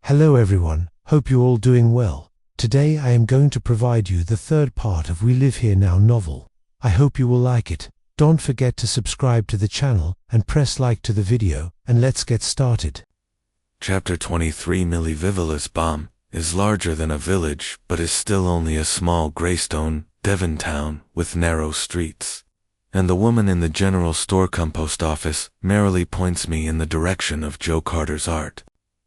Hello everyone, hope you're all doing well. Today I am going to provide you the third part of We Live Here Now novel. I hope you will like it. Don't forget to subscribe to the channel and press like to the video, and let's get started. Chapter 23. Millie Vivalis Bomb is larger than a village, but is still only a small Greystone, Devon town with narrow streets. And the woman in the general store post office merrily points me in the direction of Joe Carter's art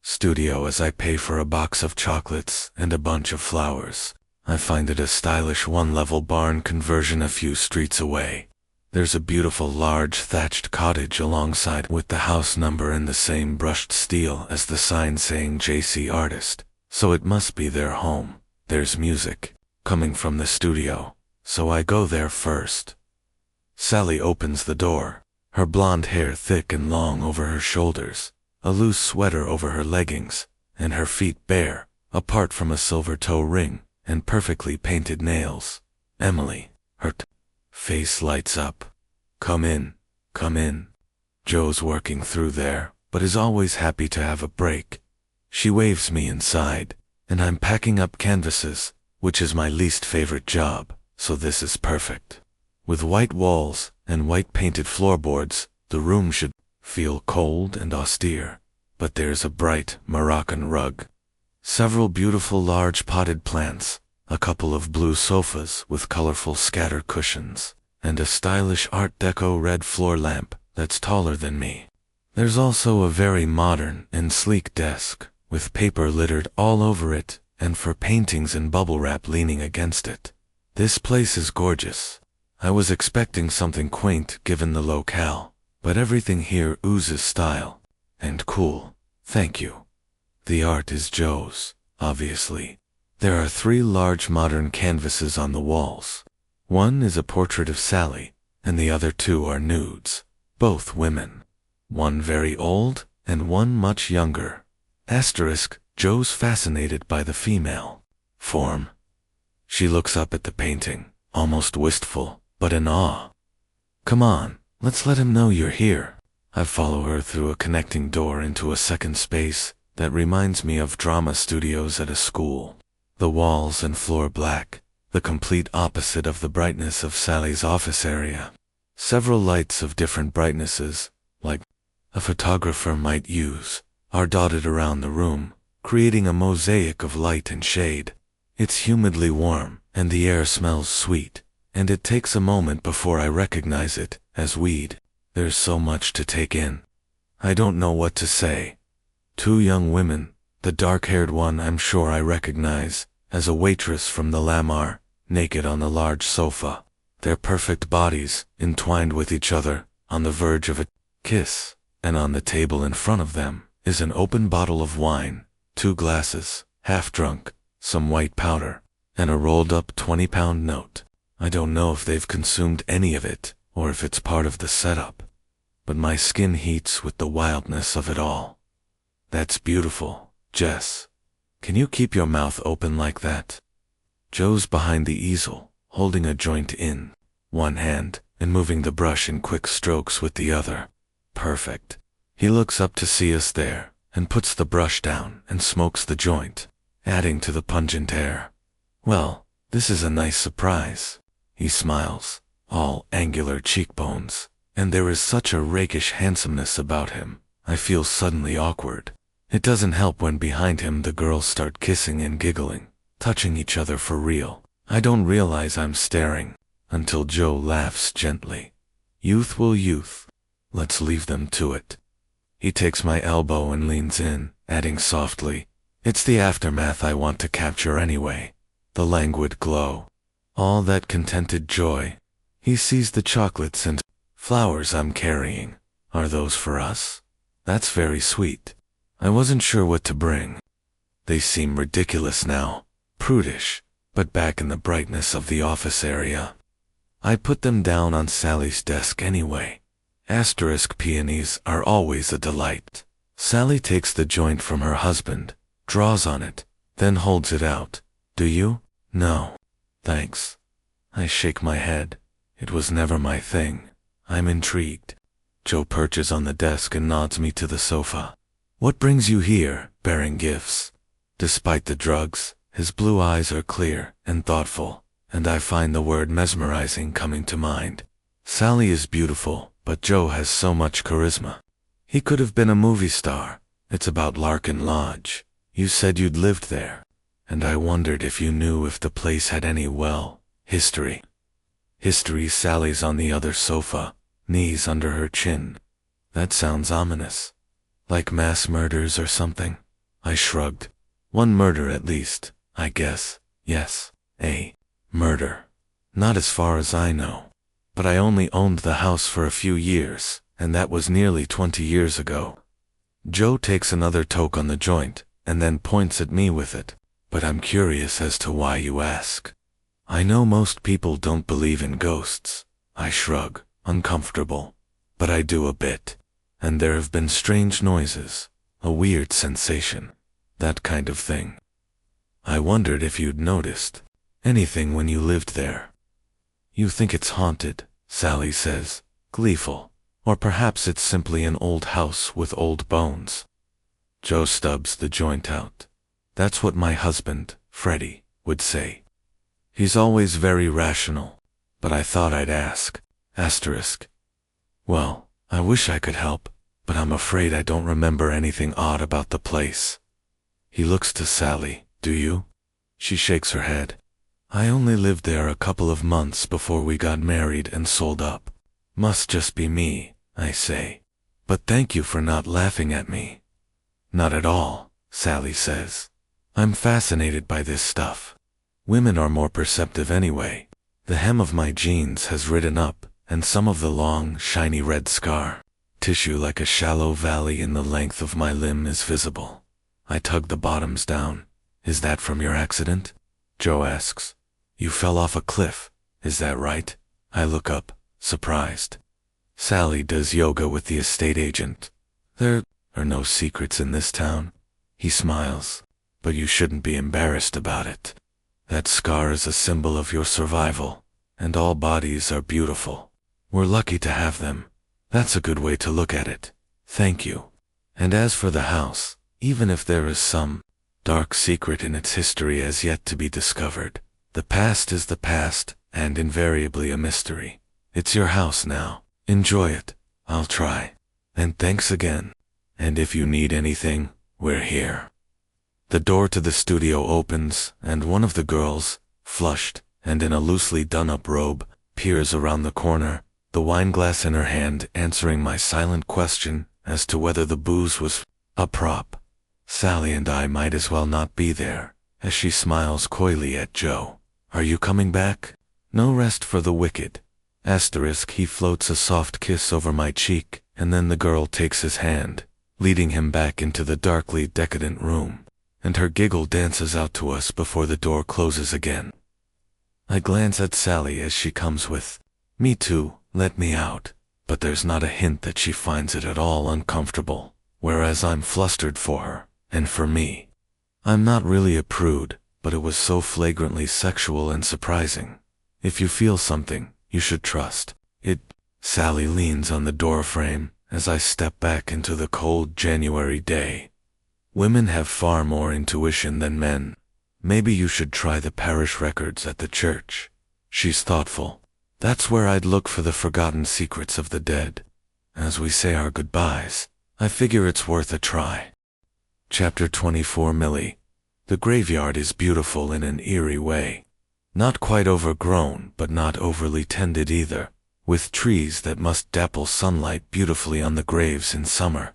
studio as I pay for a box of chocolates and a bunch of flowers. I find it a stylish one-level barn conversion a few streets away. There's a beautiful large thatched cottage alongside with the house number in the same brushed steel as the sign saying JC Artist, so it must be their home. There's music coming from the studio, so I go there first. Sally opens the door, her blonde hair thick and long over her shoulders, a loose sweater over her leggings, and her feet bare, apart from a silver toe ring and perfectly painted nails. Emily, her face lights up. Come in, come in. Joe's working through there, but is always happy to have a break. She waves me inside, and I'm packing up canvases, which is my least favorite job, so this is perfect. With white walls and white painted floorboards, the room should feel cold and austere, but there's a bright Moroccan rug, several beautiful large potted plants, a couple of blue sofas with colorful scatter cushions, and a stylish Art Deco red floor lamp that's taller than me. There's also a very modern and sleek desk, with paper littered all over it, and for paintings and bubble wrap leaning against it. This place is gorgeous. I was expecting something quaint given the locale, but everything here oozes style. And cool. Thank you. The art is Joe's, obviously. There are 3 large modern canvases on the walls. One is a portrait of Sally, and the other 2 are nudes, both women. One very old, and one much younger. Asterisk, Joe's fascinated by the female form. She looks up at the painting, almost wistful, but in awe. Come on, let's let him know you're here. I follow her through a connecting door into a second space that reminds me of drama studios at a school. The walls and floor black, the complete opposite of the brightness of Sally's office area. Several lights of different brightnesses, like a photographer might use, are dotted around the room, creating a mosaic of light and shade. It's humidly warm, and the air smells sweet, and it takes a moment before I recognize it as weed. There's so much to take in. I don't know what to say. 2 young women, the dark-haired one I'm sure I recognize as a waitress from the Lamar, naked on the large sofa, their perfect bodies entwined with each other on the verge of a kiss, and on the table in front of them is an open bottle of wine, 2 glasses, half drunk, some white powder, and a rolled-up 20-pound note. I don't know if they've consumed any of it, or if it's part of the setup, but my skin heats with the wildness of it all. That's beautiful, Jess. Can you keep your mouth open like that? Joe's behind the easel, holding a joint in one hand and moving the brush in quick strokes with the other. Perfect. He looks up to see us there and puts the brush down and smokes the joint, adding to the pungent air. Well, this is a nice surprise. He smiles, all angular cheekbones, and there is such a rakish handsomeness about him, I feel suddenly awkward. It doesn't help when behind him the girls start kissing and giggling, touching each other for real. I don't realize I'm staring, until Joe laughs gently. Youth will youth. Let's leave them to it. He takes my elbow and leans in, adding softly, it's the aftermath I want to capture anyway. The languid glow. All that contented joy. He sees the chocolates and flowers I'm carrying. Are those for us? That's very sweet. I wasn't sure what to bring. They seem ridiculous now, prudish, but back in the brightness of the office area. I put them down on Sally's desk anyway. Asterisk peonies are always a delight. Sally takes the joint from her husband, draws on it, then holds it out. Do you? No. Thanks. I shake my head. It was never my thing. I'm intrigued. Joe perches on the desk and nods me to the sofa. What brings you here, bearing gifts? Despite the drugs, his blue eyes are clear and thoughtful, and I find the word mesmerizing coming to mind. Sally is beautiful, but Joe has so much charisma. He could have been a movie star. It's about Larkin Lodge. You said you'd lived there, and I wondered if you knew if the place had any, well, history. History. Sally's on the other sofa, knees under her chin. That sounds ominous. Like mass murders or something? I shrugged. One murder at least, I guess. Yes, a murder. Not as far as I know. But I only owned the house for a few years, and that was nearly 20 years ago. Joe takes another toke on the joint, and then points at me with it. But I'm curious as to why you ask. I know most people don't believe in ghosts. I shrug, uncomfortable. But I do a bit. And there have been strange noises, a weird sensation, that kind of thing. I wondered if you'd noticed anything when you lived there. You think it's haunted, Sally says, gleeful. Or perhaps it's simply an old house with old bones. Joe stubs the joint out. That's what my husband, Freddie, would say. He's always very rational, but I thought I'd ask. Asterisk. Well, I wish I could help, but I'm afraid I don't remember anything odd about the place. He looks to Sally. Do you? She shakes her head. I only lived there a couple of months before we got married and sold up. Must just be me, I say. But thank you for not laughing at me. Not at all, Sally says. I'm fascinated by this stuff. Women are more perceptive anyway. The hem of my jeans has ridden up, and some of the long, shiny red scar tissue like a shallow valley in the length of my limb is visible. I tug the bottoms down. Is that from your accident? Joe asks. You fell off a cliff, is that right? I look up, surprised. Sally does yoga with the estate agent. There are no secrets in this town. He smiles. But you shouldn't be embarrassed about it. That scar is a symbol of your survival, and all bodies are beautiful. We're lucky to have them. That's a good way to look at it. Thank you. And as for the house, even if there is some dark secret in its history as yet to be discovered, the past is the past, and invariably a mystery. It's your house now. Enjoy it. I'll try. And thanks again. And if you need anything, we're here. The door to the studio opens, and one of the girls, flushed and in a loosely done-up robe, peers around the corner, the wineglass in her hand, answering my silent question as to whether the booze was a prop. Sally and I might as well not be there, as she smiles coyly at Joe. Are you coming back? No rest for the wicked. Asterisk. He floats a soft kiss over my cheek, and then the girl takes his hand, leading him back into the darkly decadent room, and her giggle dances out to us before the door closes again. I glance at Sally as she comes with, "Me too, let me out," but there's not a hint that she finds it at all uncomfortable, whereas I'm flustered for her, and for me. I'm not really a prude, but it was so flagrantly sexual and surprising. If you feel something, you should trust it. Sally leans on the doorframe as I step back into the cold January day. Women have far more intuition than men. Maybe you should try the parish records at the church. She's thoughtful. That's where I'd look for the forgotten secrets of the dead. As we say our goodbyes, I figure it's worth a try. Chapter 24. Millie. The graveyard is beautiful in an eerie way. Not quite overgrown, but not overly tended either, with trees that must dapple sunlight beautifully on the graves in summer.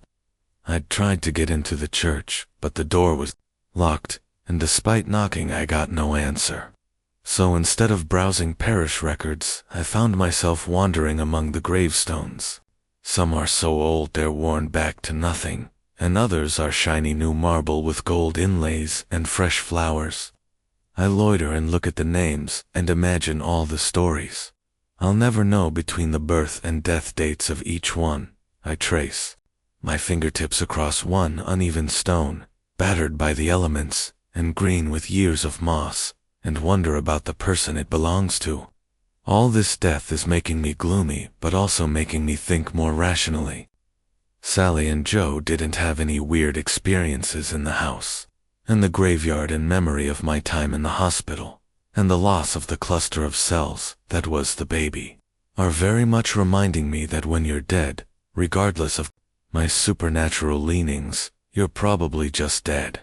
I'd tried to get into the church, but the door was locked, and despite knocking I got no answer. So instead of browsing parish records, I found myself wandering among the gravestones. Some are so old they're worn back to nothing, and others are shiny new marble with gold inlays and fresh flowers. I loiter and look at the names and imagine all the stories. I'll never know between the birth and death dates of each one. I trace my fingertips across one uneven stone, battered by the elements and green with years of moss, and wonder about the person it belongs to. All this death is making me gloomy, but also making me think more rationally. Sally and Joe didn't have any weird experiences in the house, and the graveyard in memory of my time in the hospital, and the loss of the cluster of cells that was the baby, are very much reminding me that when you're dead, regardless of my supernatural leanings, you're probably just dead.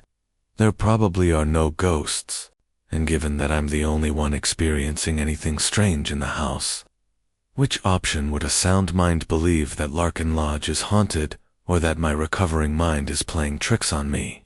There probably are no ghosts, and given that I'm the only one experiencing anything strange in the house, which option would a sound mind believe, that Larkin Lodge is haunted or that my recovering mind is playing tricks on me?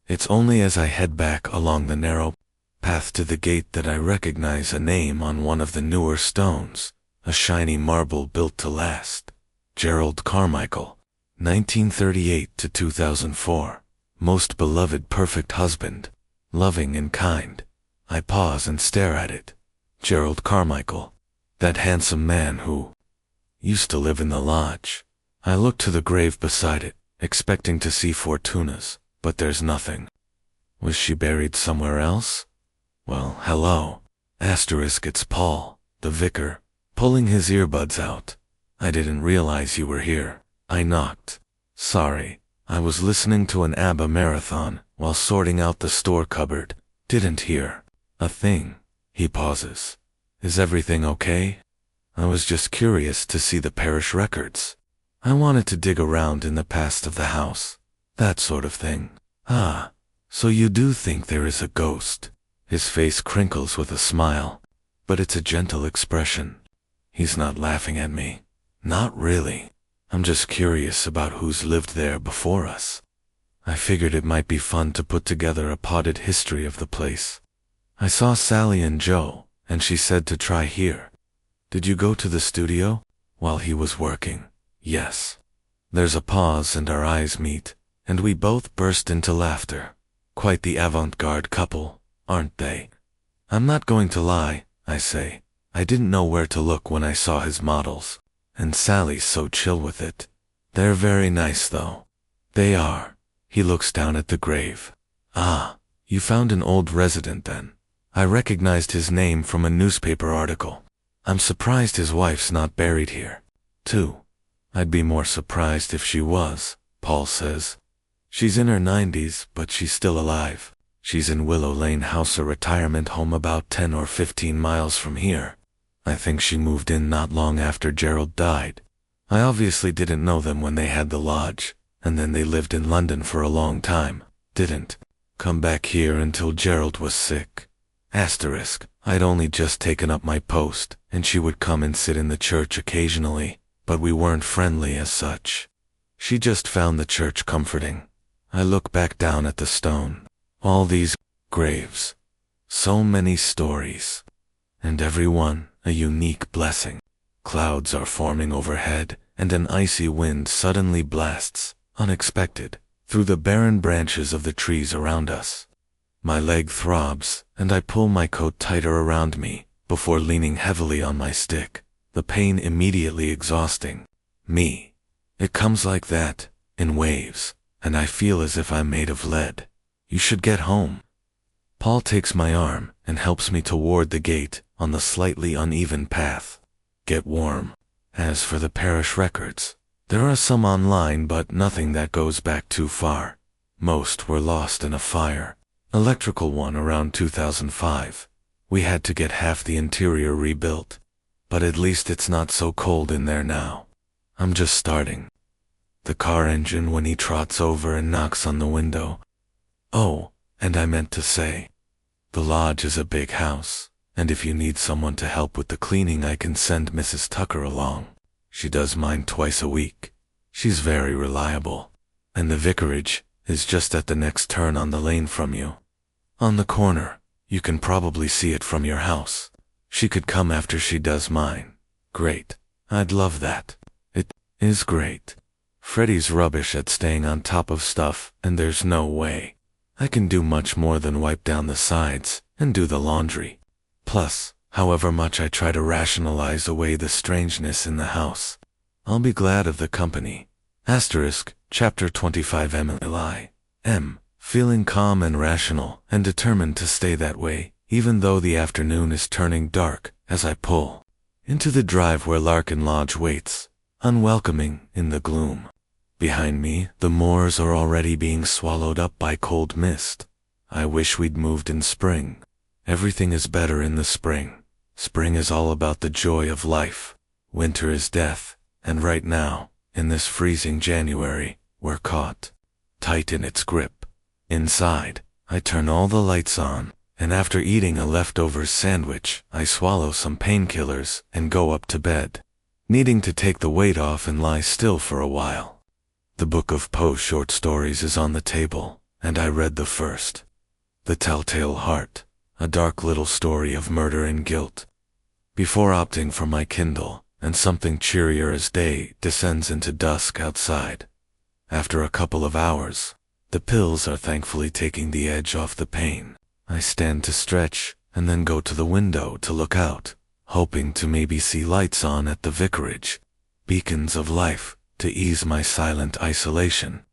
It's only as I head back along the narrow path to the gate that I recognize a name on one of the newer stones, a shiny marble built to last. Gerald Carmichael, 1938 to 2004. Most beloved perfect husband, loving and kind. I pause and stare at it. Gerald Carmichael, that handsome man who used to live in the lodge. I look to the grave beside it, expecting to see Fortuna's, but there's nothing. Was she buried somewhere else? Well, hello. It's Paul, the vicar, pulling his earbuds out. I didn't realize you were here. I knocked. Sorry, I was listening to an ABBA marathon while sorting out the store cupboard. Didn't hear a thing. He pauses. Is everything okay? I was just curious to see the parish records. I wanted to dig around in the past of the house. That sort of thing. Ah, so you do think there is a ghost? His face crinkles with a smile, but it's a gentle expression. He's not laughing at me. Not really. I'm just curious about who's lived there before us. I figured it might be fun to put together a potted history of the place. I saw Sally and Joe, and she said to try here. Did you go to the studio? While he was working. Yes. There's a pause and our eyes meet, and we both burst into laughter. Quite the avant-garde couple, aren't they? I'm not going to lie, I say. I didn't know where to look when I saw his models. And Sally's so chill with it. They're very nice though. They are. He looks down at the grave. Ah, you found an old resident then. I recognized his name from a newspaper article. I'm surprised his wife's not buried here, too. I'd be more surprised if she was, Paul says. She's in her 90s, but she's still alive. She's in Willow Lane House, a retirement home about 10 or 15 miles from here. I think she moved in not long after Gerald died. I obviously didn't know them when they had the lodge, and then they lived in London for a long time. Didn't come back here until Gerald was sick. I'd only just taken up my post, and she would come and sit in the church occasionally, but we weren't friendly as such. She just found the church comforting. I look back down at the stone. All these graves. So many stories. And every one a unique blessing. Clouds are forming overhead, and an icy wind suddenly blasts, unexpected, through the barren branches of the trees around us. My leg throbs, and I pull my coat tighter around me, before leaning heavily on my stick, the pain immediately exhausting me. It comes like that, in waves, and I feel as if I'm made of lead. You should get home. Paul takes my arm and helps me toward the gate on the slightly uneven path. Get warm. As for the parish records, there are some online but nothing that goes back too far. Most were lost in a fire. Electrical one around 2005. We had to get half the interior rebuilt. But at least it's not so cold in there now. I'm just starting. The car engine when he trots over and knocks on the window. Oh, and I meant to say, the lodge is a big house, and if you need someone to help with the cleaning I can send Mrs. Tucker along. She does mine twice a week. She's very reliable. And the vicarage is just at the next turn on the lane from you. On the corner, you can probably see it from your house. She could come after she does mine. Great. I'd love that. It is great. Freddie's rubbish at staying on top of stuff, and there's no way I can do much more than wipe down the sides and do the laundry. Plus, however much I try to rationalize away the strangeness in the house, I'll be glad of the company. Chapter 25 Emily M. Feeling calm and rational and determined to stay that way, even though the afternoon is turning dark as I pull into the drive where Larkin Lodge waits, unwelcoming in the gloom. Behind me, the moors are already being swallowed up by cold mist. I wish we'd moved in spring. Everything is better in the spring. Spring is all about the joy of life. Winter is death, and right now, in this freezing January, we're caught tight in its grip. Inside, I turn all the lights on, and after eating a leftover sandwich, I swallow some painkillers and go up to bed, needing to take the weight off and lie still for a while. The book of Poe short stories is on the table, and I read the first. The Telltale Heart, a dark little story of murder and guilt. Before opting for my Kindle, and something cheerier as day descends into dusk outside. After a couple of hours, the pills are thankfully taking the edge off the pain. I stand to stretch, and then go to the window to look out, hoping to maybe see lights on at the vicarage, beacons of life, to ease my silent isolation.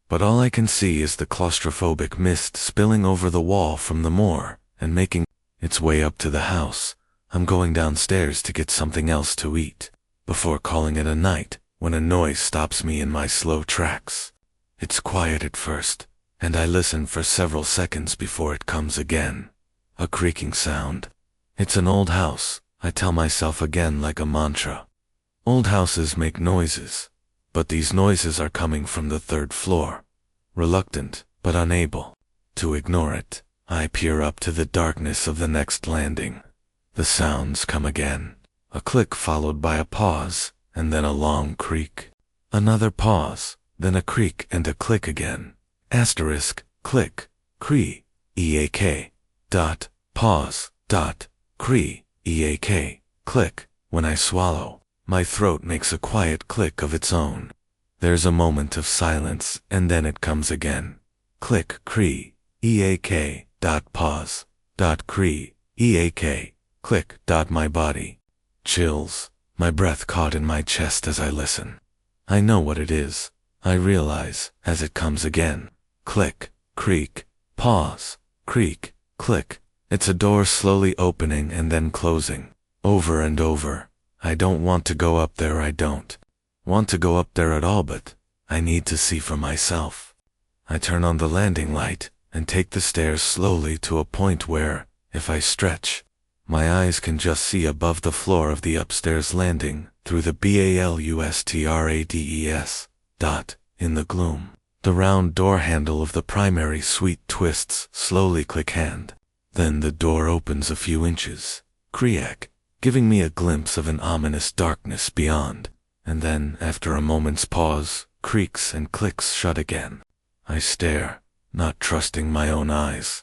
But all I can see is the claustrophobic mist spilling over the wall from the moor, and making its way up to the house. I'm going downstairs to get something else to eat, before calling it a night, when a noise stops me in my slow tracks. It's quiet at first, and I listen for several seconds before it comes again. A creaking sound. It's an old house, I tell myself again like a mantra. Old houses make noises, but these noises are coming from the third floor. Reluctant, but unable to ignore it, I peer up to the darkness of the next landing. The sounds come again. A click followed by a pause, and then a long creak. Another pause, then a creak and a click again. Asterisk, click, cree, eak, dot, pause, dot, cree, eak, click. When I swallow, my throat makes a quiet click of its own. There's a moment of silence, and then it comes again. Click, cree, eak, dot, pause, dot, cree, eak, click. Dot. My body chills, my breath caught in my chest as I listen. I know what it is. I realize, as it comes again. Click, creak, pause, creak, click. It's a door slowly opening and then closing, over and over. I don't want to go up there. I don't want to go up there at all, but I need to see for myself. I turn on the landing light and take the stairs slowly to a point where, if I stretch, my eyes can just see above the floor of the upstairs landing through the balustrades. In the gloom, the round door handle of the primary suite twists slowly click hand. Then the door opens a few inches, creak, giving me a glimpse of an ominous darkness beyond, and then, after a moment's pause, creaks and clicks shut again. I stare, not trusting my own eyes.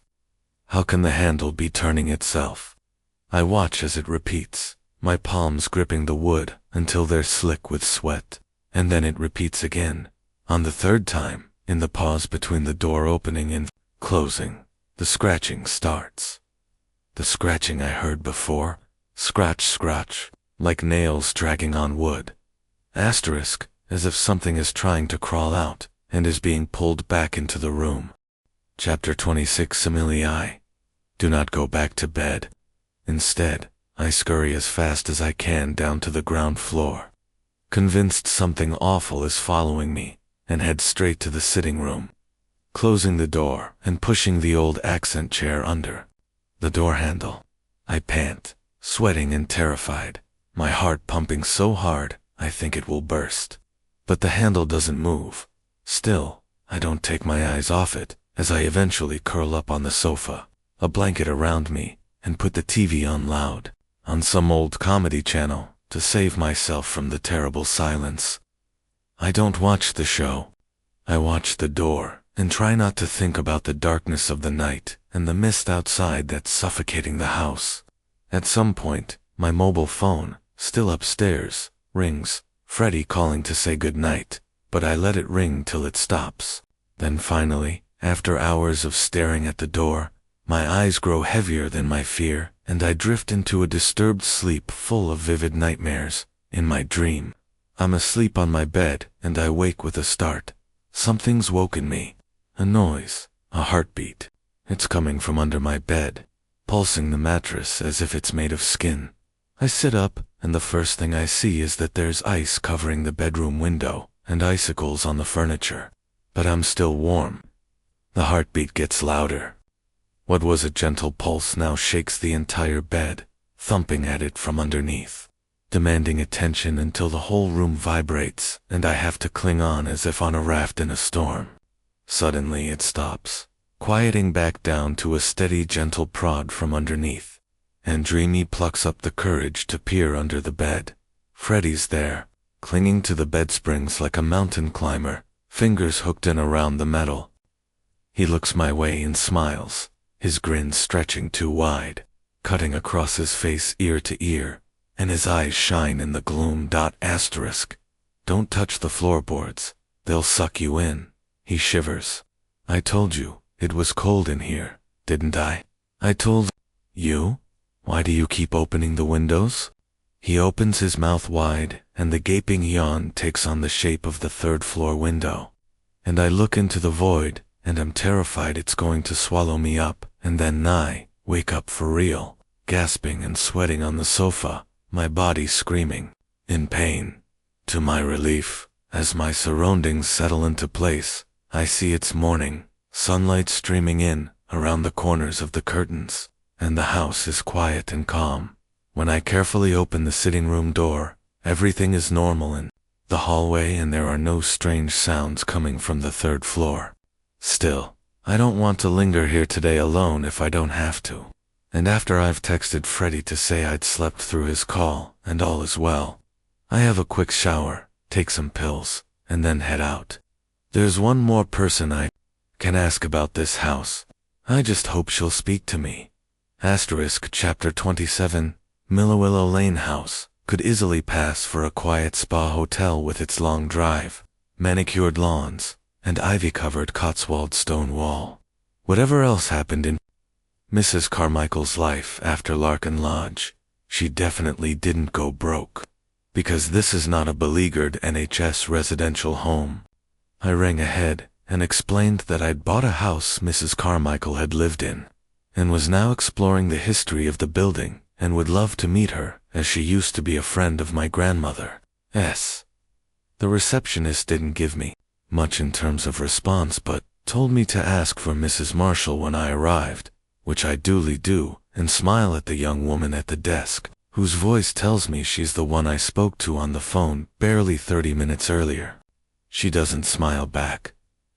How can the handle be turning itself? I watch as it repeats, my palms gripping the wood until they're slick with sweat, and then it repeats again. On the third time, in the pause between the door opening and closing, the scratching starts. The scratching I heard before, scratch, scratch, like nails dragging on wood. Asterisk, as if something is trying to crawl out and is being pulled back into the room. Chapter 26 Similii. Do not go back to bed. Instead, I scurry as fast as I can down to the ground floor, convinced something awful is following me, and head straight to the sitting room, closing the door and pushing the old accent chair under the door handle. I pant, sweating and terrified, my heart pumping so hard I think it will burst. But the handle doesn't move. Still, I don't take my eyes off it, as I eventually curl up on the sofa, a blanket around me, and put the TV on loud, on some old comedy channel, to save myself from the terrible silence. I don't watch the show. I watch the door, and try not to think about the darkness of the night and the mist outside that's suffocating the house. At some point, my mobile phone, still upstairs, rings, Freddie calling to say good night, but I let it ring till it stops. Then finally, after hours of staring at the door, my eyes grow heavier than my fear, and I drift into a disturbed sleep full of vivid nightmares. In my dream, I'm asleep on my bed, and I wake with a start. Something's woken me. A noise, a heartbeat. It's coming from under my bed, pulsing the mattress as if it's made of skin. I sit up, and the first thing I see is that there's ice covering the bedroom window, and icicles on the furniture. But I'm still warm. The heartbeat gets louder. What was a gentle pulse now shakes the entire bed, thumping at it from underneath, demanding attention until the whole room vibrates, and I have to cling on as if on a raft in a storm. Suddenly it stops, quieting back down to a steady, gentle prod from underneath, and Dreamy plucks up the courage to peer under the bed. Freddy's there, clinging to the bed springs like a mountain climber, fingers hooked in around the metal. He looks my way and smiles, his grin stretching too wide, cutting across his face ear to ear, and his eyes shine in the gloom. Don't touch the floorboards, they'll suck you in. He shivers. I told you, it was cold in here, didn't I? I told you? Why do you keep opening the windows? He opens his mouth wide, and the gaping yawn takes on the shape of the third-floor window. And I look into the void, and I'm terrified it's going to swallow me up, and then I wake up for real, gasping and sweating on the sofa, my body screaming, in pain. To my relief, as my surroundings settle into place, I see it's morning, sunlight streaming in around the corners of the curtains, and the house is quiet and calm. When I carefully open the sitting room door, everything is normal in the hallway and there are no strange sounds coming from the third floor. Still, I don't want to linger here today alone if I don't have to. And after I've texted Freddy to say I'd slept through his call and all is well, I have a quick shower, take some pills, and then head out. There's one more person I can ask about this house. I just hope she'll speak to me. Chapter 27 Millowillow Lane House could easily pass for a quiet spa hotel with its long drive, manicured lawns, and ivy-covered Cotswold stone wall. Whatever else happened in Mrs. Carmichael's life after Larkin Lodge, she definitely didn't go broke. Because this is not a beleaguered NHS residential home. I rang ahead and explained that I'd bought a house Mrs. Carmichael had lived in, and was now exploring the history of the building, and would love to meet her, as she used to be a friend of my grandmother's. The receptionist didn't give me much in terms of response, but told me to ask for Mrs. Marshall when I arrived, which I duly do, and smile at the young woman at the desk, whose voice tells me she's the one I spoke to on the phone barely 30 minutes earlier. She doesn't smile back.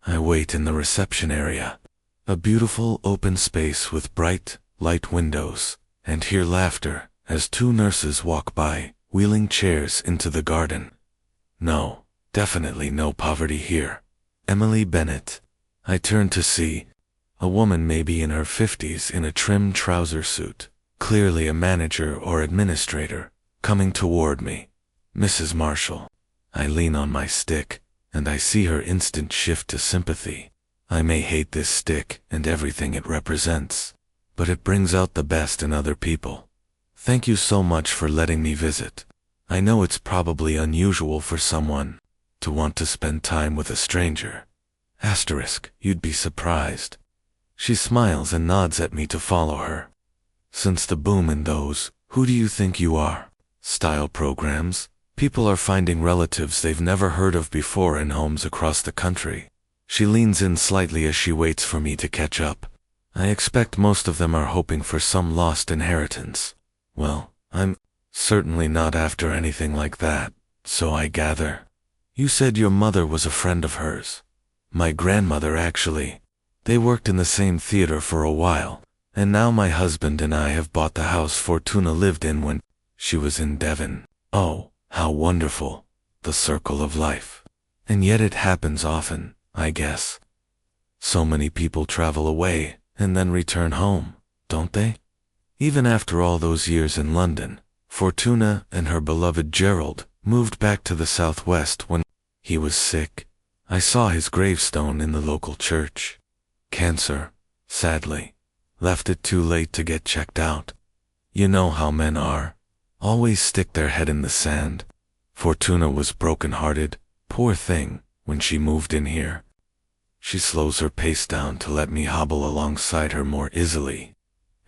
I wait in the reception area, a beautiful open space with bright, light windows, and hear laughter as two nurses walk by, wheeling chairs into the garden. No, definitely no poverty here. Emily Bennett. I turn to see a woman maybe in her 50s in a trim trouser suit, clearly a manager or administrator, coming toward me. Mrs. Marshall. I lean on my stick, and I see her instant shift to sympathy. I may hate this stick and everything it represents, but it brings out the best in other people. Thank you so much for letting me visit. I know it's probably unusual for someone to want to spend time with a stranger. You'd be surprised. She smiles and nods at me to follow her. Since the boom in those "who do you think you are" style programs, people are finding relatives they've never heard of before in homes across the country. She leans in slightly as she waits for me to catch up. I expect most of them are hoping for some lost inheritance. Well, I'm certainly not after anything like that, so I gather. You said your mother was a friend of hers. My grandmother, actually. They worked in the same theater for a while, and now my husband and I have bought the house Fortuna lived in when she was in Devon. Oh, how wonderful. The circle of life. And yet it happens often, I guess. So many people travel away and then return home, don't they? Even after all those years in London, Fortuna and her beloved Gerald moved back to the southwest when he was sick. I saw his gravestone in the local church. Cancer, sadly. Left it too late to get checked out. You know how men are. Always stick their head in the sand. Fortuna was broken-hearted, poor thing, when she moved in here. She slows her pace down to let me hobble alongside her more easily.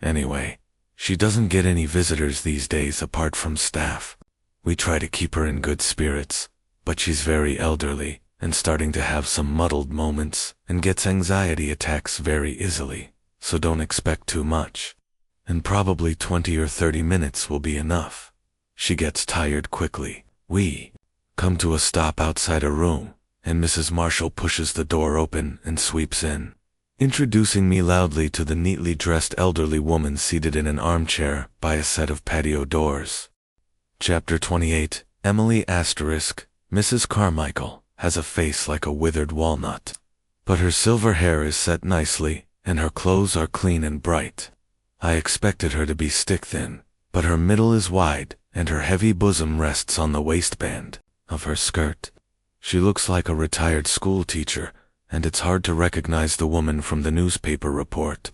Anyway, she doesn't get any visitors these days apart from staff. We try to keep her in good spirits, but but she's very elderly and starting to have some muddled moments and gets anxiety attacks very easily, so don't expect too much. And probably 20 or 30 minutes will be enough. She gets tired quickly. We come to a stop outside a room, and Mrs. Marshall pushes the door open and sweeps in, introducing me loudly to the neatly dressed elderly woman seated in an armchair by a set of patio doors. Chapter 28. Emily *, Mrs. Carmichael, has a face like a withered walnut, but her silver hair is set nicely, and her clothes are clean and bright. I expected her to be stick-thin, but her middle is wide, and her heavy bosom rests on the waistband of her skirt. She looks like a retired school teacher, and it's hard to recognize the woman from the newspaper report.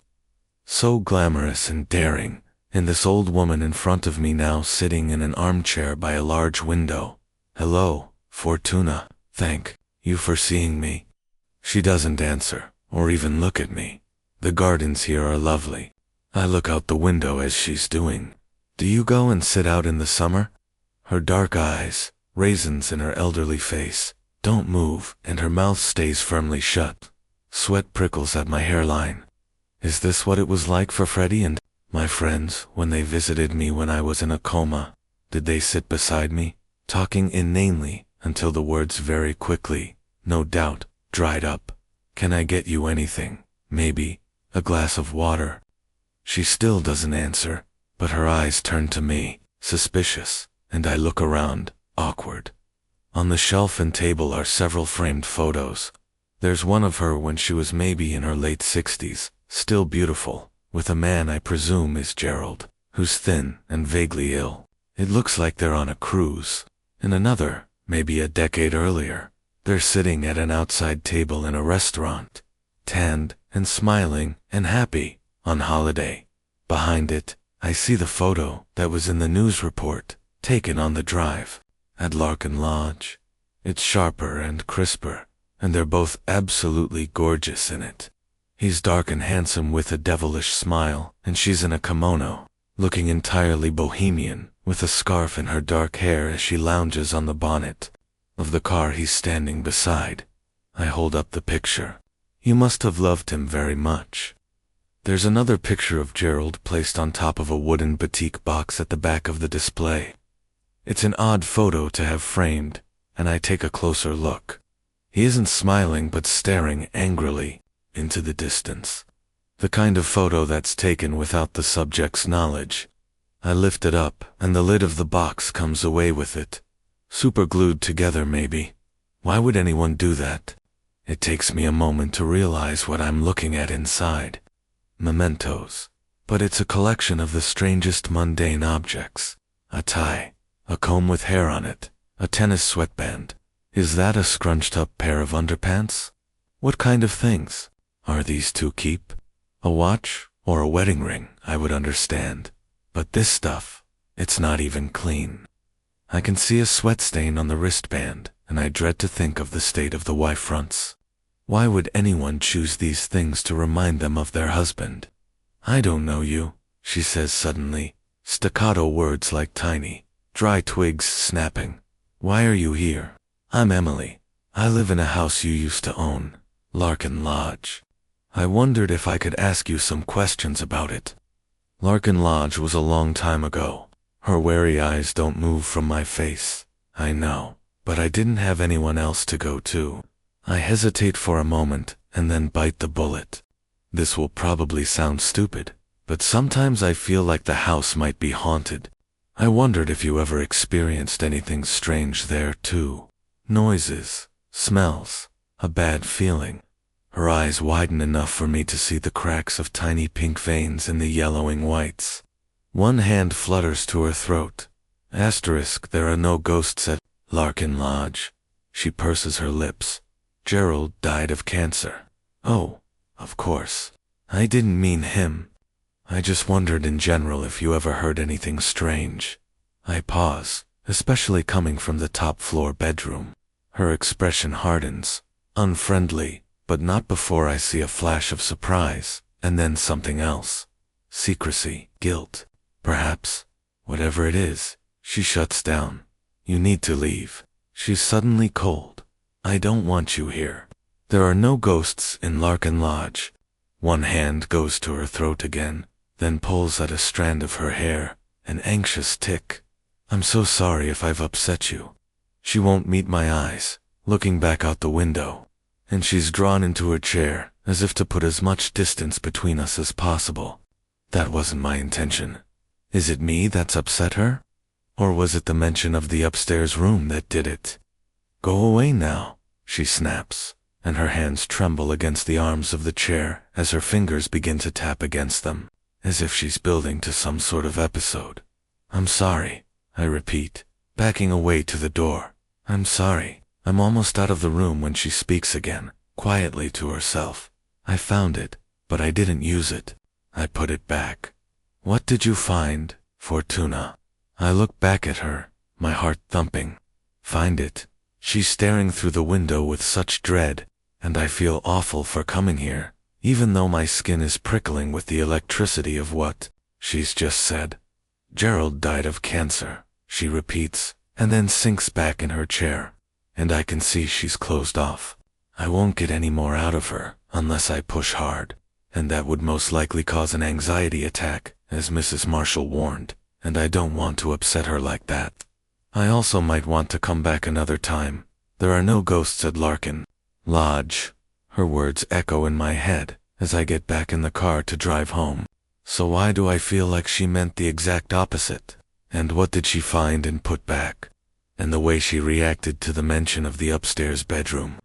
So glamorous and daring, and this old woman in front of me now sitting in an armchair by a large window. "Hello, Fortuna. Thank you for seeing me." She doesn't answer, or even look at me. The gardens here are lovely. I look out the window as she's doing. "Do you go and sit out in the summer?" Her dark eyes, raisins in her elderly face, don't move, and her mouth stays firmly shut. Sweat prickles at my hairline. Is this what it was like for Freddie and my friends when they visited me when I was in a coma? Did they sit beside me, talking inanely until the words very quickly, no doubt, dried up? "Can I get you anything? Maybe a glass of water?" She still doesn't answer, but her eyes turn to me, suspicious, and I look around, awkward. On the shelf and table are several framed photos. There's one of her when she was maybe in her late 60s, still beautiful, with a man I presume is Gerald, who's thin and vaguely ill. It looks like they're on a cruise. And another, maybe a decade earlier, they're sitting at an outside table in a restaurant, tanned and smiling and happy, on holiday. Behind it, I see the photo that was in the news report, taken on the drive at Larkin Lodge. It's sharper and crisper, and they're both absolutely gorgeous in it. He's dark and handsome with a devilish smile, and she's in a kimono, looking entirely bohemian, with a scarf in her dark hair as she lounges on the bonnet of the car he's standing beside. I hold up the picture. You must have loved him very much. There's another picture of Gerald placed on top of a wooden batik box at the back of the display. It's an odd photo to have framed, and I take a closer look. He isn't smiling but staring angrily into the distance. The kind of photo that's taken without the subject's knowledge. I lift it up, and the lid of the box comes away with it. Super glued together maybe. Why would anyone do that? It takes me a moment to realize what I'm looking at inside. Mementos. But it's a collection of the strangest mundane objects. A tie, a comb with hair on it, a tennis sweatband. Is that a scrunched up pair of underpants? What kind of things are these to keep? A watch or a wedding ring, I would understand. But this stuff, it's not even clean. I can see a sweat stain on the wristband, and I dread to think of the state of the wife fronts. Why would anyone choose these things to remind them of their husband? "I don't know you," she says suddenly, staccato words like tiny, dry twigs snapping. "Why are you here?" "I'm Emily. I live in a house you used to own, Larkin Lodge. I wondered if I could ask you some questions about it." Larkin Lodge was a long time ago. Her wary eyes don't move from my face. I know, but I didn't have anyone else to go to. I hesitate for a moment, and then bite the bullet. This will probably sound stupid, but sometimes I feel like the house might be haunted. I wondered if you ever experienced anything strange there too. Noises, smells, a bad feeling. Her eyes widen enough for me to see the cracks of tiny pink veins in the yellowing whites. One hand flutters to her throat. Asterisk, there are no ghosts at Larkin Lodge. She purses her lips. Gerald died of cancer. Oh, of course. I didn't mean him. I just wondered in general if you ever heard anything strange. I pause, especially coming from the top floor bedroom. Her expression hardens, unfriendly, but not before I see a flash of surprise, and then something else. Secrecy, guilt, perhaps. Whatever it is, she shuts down. "You need to leave," She's suddenly cold. I don't want you here. There are no ghosts in Larkin Lodge. One hand goes to her throat again, then pulls at a strand of her hair, an anxious tick. I'm so sorry if I've upset you. She won't meet my eyes, looking back out the window, and she's drawn into her chair, as if to put as much distance between us as possible. That wasn't my intention. Is it me that's upset her? Or was it the mention of the upstairs room that did it? Go away now, she snaps, and her hands tremble against the arms of the chair as her fingers begin to tap against them, as if she's building to some sort of episode. I'm sorry, I repeat, backing away to the door. I'm sorry. I'm almost out of the room when she speaks again, quietly to herself. I found it, but I didn't use it. I put it back. What did you find, Fortuna? I look back at her, my heart thumping. Find it. She's staring through the window with such dread, and I feel awful for coming here, even though my skin is prickling with the electricity of what she's just said. Gerald died of cancer, she repeats, and then sinks back in her chair, and I can see she's closed off. I won't get any more out of her unless I push hard, and that would most likely cause an anxiety attack, as Mrs. Marshall warned, and I don't want to upset her like that. I also might want to come back another time. There are no ghosts at Larkin Lodge. Her words echo in my head as I get back in the car to drive home. So why do I feel like she meant the exact opposite? And what did she find and put back? And the way she reacted to the mention of the upstairs bedroom.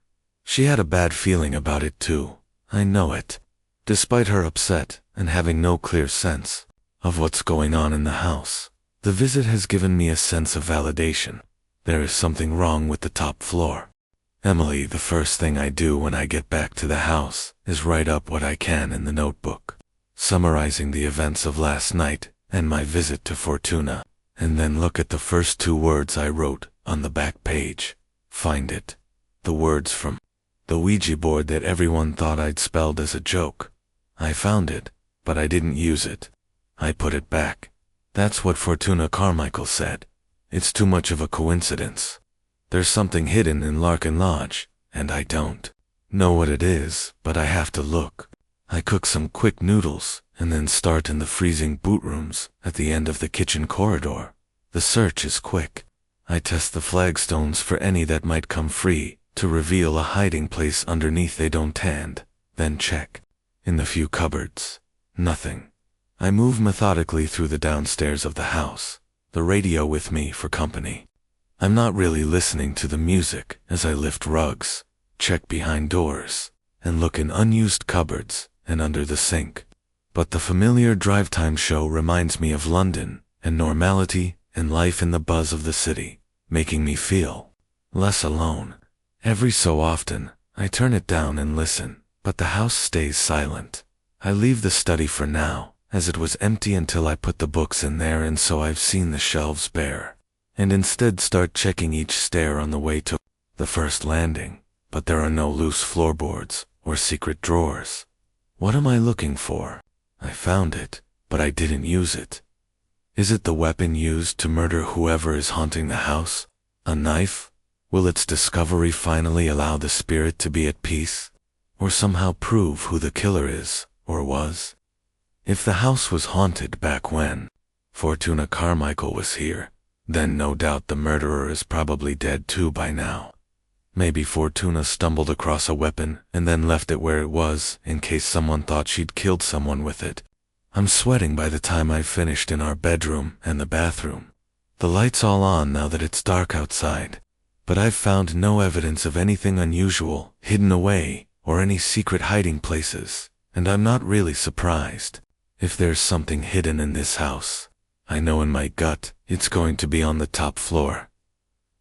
She had a bad feeling about it too. I know it. Despite her upset and having no clear sense of what's going on in the house, the visit has given me a sense of validation. There is something wrong with the top floor. Emily, the first thing I do when I get back to the house is write up what I can in the notebook, summarizing the events of last night and my visit to Fortuna, and then look at the first 2 words I wrote on the back page. Find it. The words from the Ouija board that everyone thought I'd spelled as a joke. I found it, but I didn't use it. I put it back. That's what Fortuna Carmichael said. It's too much of a coincidence. There's something hidden in Larkin Lodge, and I don't know what it is, but I have to look. I cook some quick noodles, and then start in the freezing boot rooms at the end of the kitchen corridor. The search is quick. I test the flagstones for any that might come free to reveal a hiding place underneath they don't hand, then check. In the few cupboards, nothing. I move methodically through the downstairs of the house, the radio with me for company. I'm not really listening to the music as I lift rugs, check behind doors, and look in unused cupboards and under the sink. But the familiar drive time show reminds me of London and normality and life in the buzz of the city, making me feel less alone. Every so often, I turn it down and listen, but the house stays silent. I leave the study for now, as it was empty until I put the books in there, and so I've seen the shelves bare, and instead start checking each stair on the way to the first landing, but there are no loose floorboards or secret drawers. What am I looking for? I found it, but I didn't use it. Is it the weapon used to murder whoever is haunting the house? A knife? Will its discovery finally allow the spirit to be at peace? Or somehow prove who the killer is, or was? If the house was haunted back when Fortuna Carmichael was here, then no doubt the murderer is probably dead too by now. Maybe Fortuna stumbled across a weapon and then left it where it was in case someone thought she'd killed someone with it. I'm sweating by the time I've finished in our bedroom and the bathroom. The light's all on now that it's dark outside, but I've found no evidence of anything unusual hidden away or any secret hiding places, and I'm not really surprised. If there's something hidden in this house, I know in my gut it's going to be on the top floor.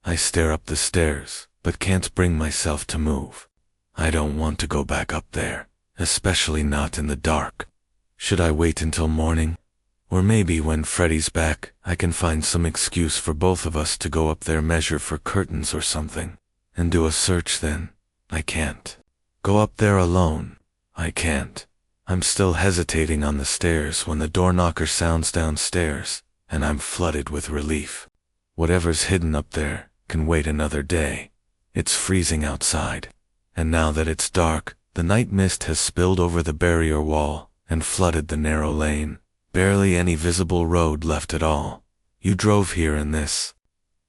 I stare up the stairs, but can't bring myself to move. I don't want to go back up there, especially not in the dark. Should I wait until morning? Or maybe when Freddy's back, I can find some excuse for both of us to go up there, measure for curtains or something, and do a search then. I can't. Go up there alone. I can't. I'm still hesitating on the stairs when the door knocker sounds downstairs, and I'm flooded with relief. Whatever's hidden up there can wait another day. It's freezing outside. And now that it's dark, the night mist has spilled over the barrier wall and flooded the narrow lane. Barely any visible road left at all. You drove here in this.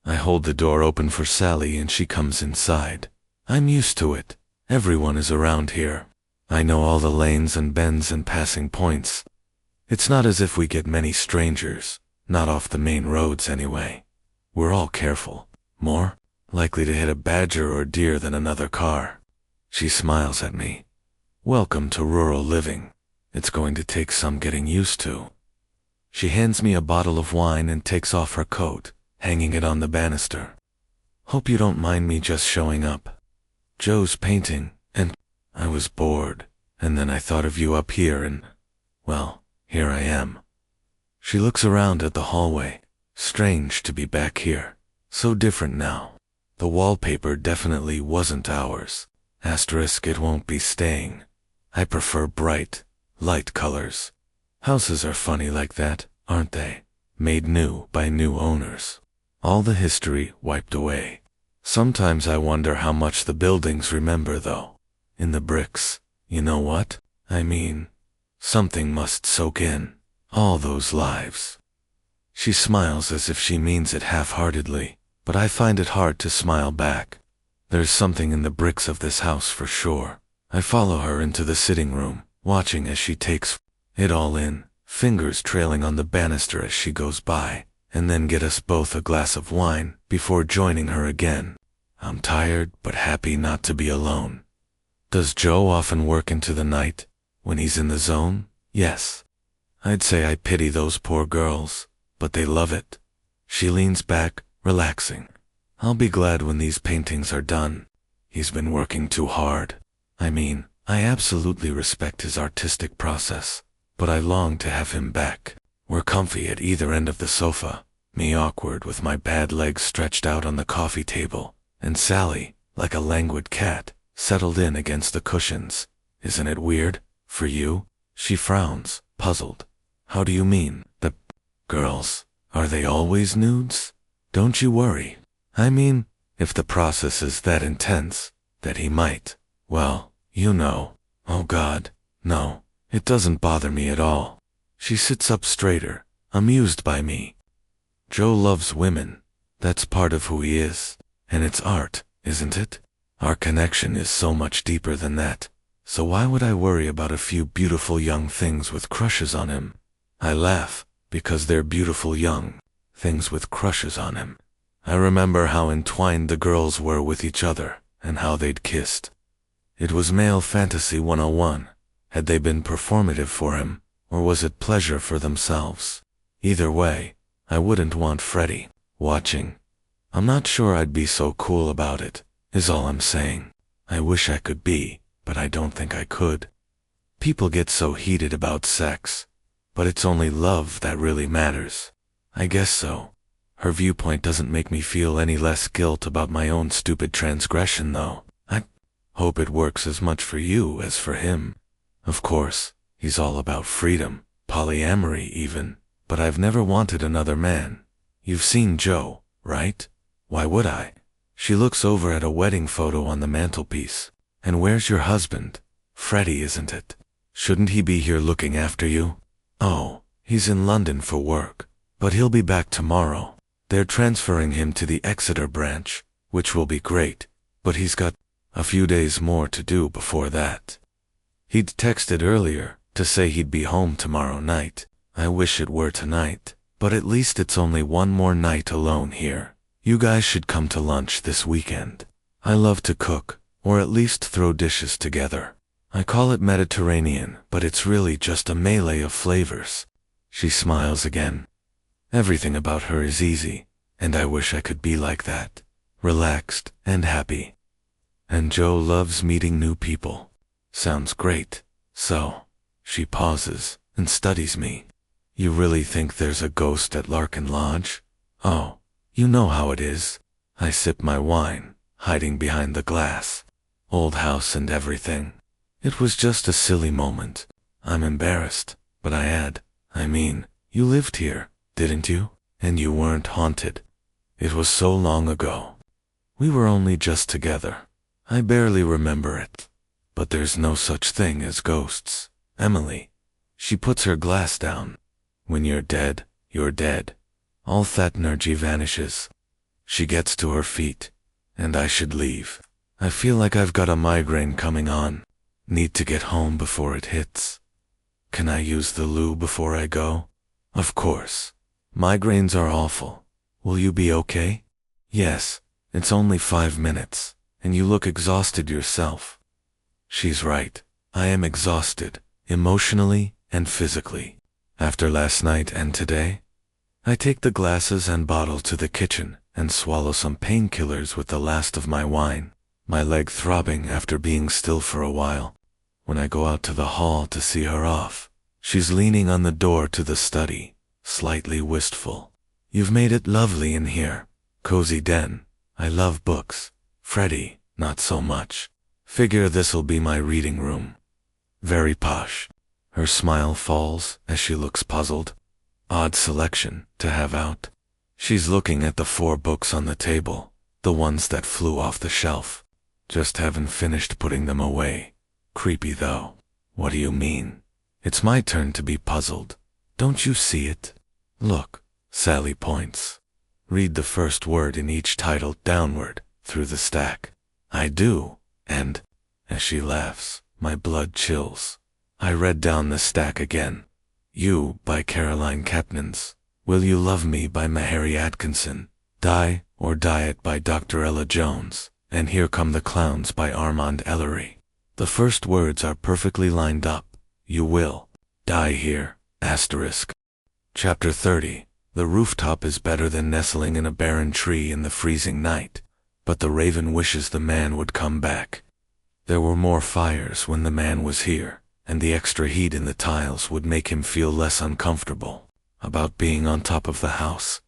I hold the door open for Sally and she comes inside. I'm used to it. Everyone is around here. I know all the lanes and bends and passing points. It's not as if we get many strangers, not off the main roads anyway. We're all careful. More likely to hit a badger or deer than another car. She smiles at me. Welcome to rural living. It's going to take some getting used to. She hands me a bottle of wine and takes off her coat, hanging it on the banister. Hope you don't mind me just showing up. Joe's painting, and I was bored, and then I thought of you up here and, well, here I am. She looks around at the hallway. Strange to be back here. So different now. The wallpaper definitely wasn't ours. Asterisk, it won't be staying. I prefer bright, light colors. Houses are funny like that, aren't they? Made new by new owners. All the history wiped away. Sometimes I wonder how much the buildings remember though. In the bricks, you know what? I mean, something must soak in. All those lives. She smiles as if she means it half-heartedly, but I find it hard to smile back. There's something in the bricks of this house for sure. I follow her into the sitting room, watching as she takes it all in, fingers trailing on the banister as she goes by, and then get us both a glass of wine before joining her again. I'm tired but happy not to be alone. Does Joe often work into the night? When he's in the zone? Yes. I'd say I pity those poor girls, but they love it. She leans back, relaxing. I'll be glad when these paintings are done. He's been working too hard. I mean, I absolutely respect his artistic process, but I long to have him back. We're comfy at either end of the sofa, me awkward with my bad legs stretched out on the coffee table, and Sally, like a languid cat, settled in against the cushions. Isn't it weird? For you? She frowns, puzzled. How do you mean? The girls, are they always nudes? Don't you worry. I mean, if the process is that intense, that he might, well, you know. Oh God, no, it doesn't bother me at all. She sits up straighter, amused by me. Joe loves women. That's part of who he is. And it's art, isn't it? Our connection is so much deeper than that. So why would I worry about a few beautiful young things with crushes on him? I laugh, because they're beautiful young things with crushes on him. I remember how entwined the girls were with each other, and how they'd kissed. It was male fantasy 101. Had they been performative for him, or was it pleasure for themselves? Either way, I wouldn't want Freddie watching. I'm not sure I'd be so cool about it, is all I'm saying. I wish I could be, but I don't think I could. People get so heated about sex, but it's only love that really matters. I guess so. Her viewpoint doesn't make me feel any less guilt about my own stupid transgression, though. I hope it works as much for you as for him. Of course, he's all about freedom, polyamory even, but I've never wanted another man. You've seen Joe, right? Why would I? She looks over at a wedding photo on the mantelpiece. And where's your husband? Freddie, isn't it? Shouldn't he be here looking after you? Oh, he's in London for work, but he'll be back tomorrow. They're transferring him to the Exeter branch, which will be great, but he's got a few days more to do before that. He'd texted earlier to say he'd be home tomorrow night. I wish it were tonight, but at least it's only one more night alone here. You guys should come to lunch this weekend. I love to cook, or at least throw dishes together. I call it Mediterranean, but it's really just a melee of flavors. She smiles again. Everything about her is easy, and I wish I could be like that, relaxed and happy. And Joe loves meeting new people. Sounds great. So, she pauses and studies me. You really think there's a ghost at Larkin Lodge? Oh, you know how it is. I sip my wine, hiding behind the glass. Old house and everything. It was just a silly moment. I'm embarrassed, but I add, I mean, you lived here, didn't you? And you weren't haunted. It was so long ago. We were only just together. I barely remember it. But there's no such thing as ghosts, Emily. She puts her glass down. When you're dead, you're dead. All that energy vanishes. She gets to her feet. And I should leave. I feel like I've got a migraine coming on. Need to get home before it hits. Can I use the loo before I go? Of course. Migraines are awful. Will you be okay? Yes. It's only 5 minutes. And you look exhausted yourself. She's right. I am exhausted, emotionally and physically. After last night and today, I take the glasses and bottle to the kitchen and swallow some painkillers with the last of my wine, my leg throbbing after being still for a while. When I go out to the hall to see her off, she's leaning on the door to the study, slightly wistful. You've made it lovely in here. Cozy den. I love books. Freddie, not so much. Figure this'll be my reading room. Very posh. Her smile falls as she looks puzzled. Odd selection to have out. She's looking at the 4 books on the table, the ones that flew off the shelf. Just haven't finished putting them away. Creepy though. What do you mean? It's my turn to be puzzled. Don't you see it? Look, Sally points. Read the first word in each title downward, through the stack. I do, and, as she laughs, my blood chills. I read down the stack again. You, by Caroline Kepnes. Will You Love Me by Mahairi Atkinson. Die or Diet by Dr. Ella Jones. And Here Come the Clowns by Armand Ellery. The first words are perfectly lined up. You will die here. Asterisk. Chapter 30. The rooftop is better than nestling in a barren tree in the freezing night. But the raven wishes the man would come back. There were more fires when the man was here, and the extra heat in the tiles would make him feel less uncomfortable about being on top of the house.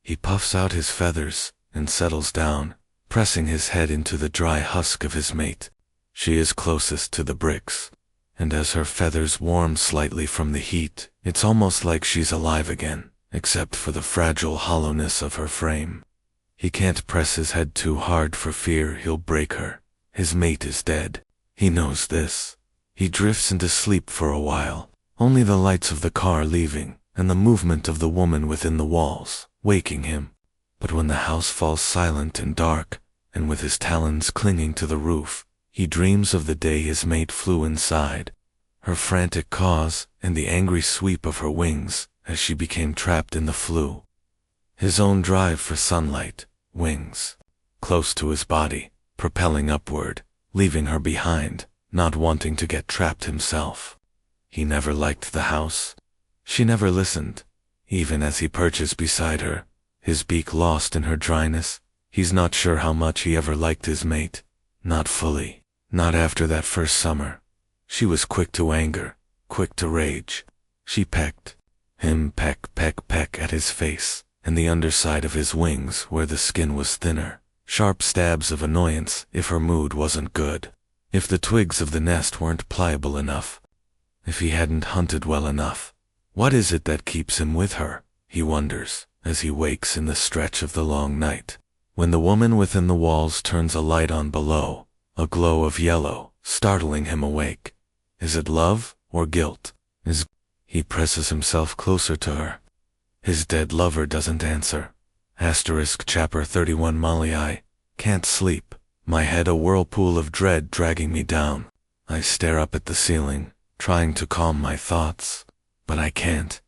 He puffs out his feathers and settles down, pressing his head into the dry husk of his mate. She is closest to the bricks, and as her feathers warm slightly from the heat, it's almost like she's alive again, except for the fragile hollowness of her frame. He can't press his head too hard for fear he'll break her. His mate is dead. He knows this. He drifts into sleep for a while, only the lights of the car leaving and the movement of the woman within the walls waking him. But when the house falls silent and dark, and with his talons clinging to the roof, he dreams of the day his mate flew inside, her frantic caws and the angry sweep of her wings as she became trapped in the flue. His own drive for sunlight, wings, close to his body, propelling upward, leaving her behind, not wanting to get trapped himself. He never liked the house. She never listened, even as he perches beside her, his beak lost in her dryness. He's not sure how much he ever liked his mate. Not fully. Not after that first summer. She was quick to anger, quick to rage. She pecked him, peck, peck, peck at his face, and the underside of his wings where the skin was thinner. Sharp stabs of annoyance if her mood wasn't good. If the twigs of the nest weren't pliable enough. If he hadn't hunted well enough. What is it that keeps him with her? He wonders, as he wakes in the stretch of the long night. When the woman within the walls turns a light on below, a glow of yellow, startling him awake. Is it love or guilt? He presses himself closer to her. His dead lover doesn't answer. Asterisk chapter 31 Molly, I can't sleep. My head a whirlpool of dread dragging me down. I stare up at the ceiling, trying to calm my thoughts. But I can't.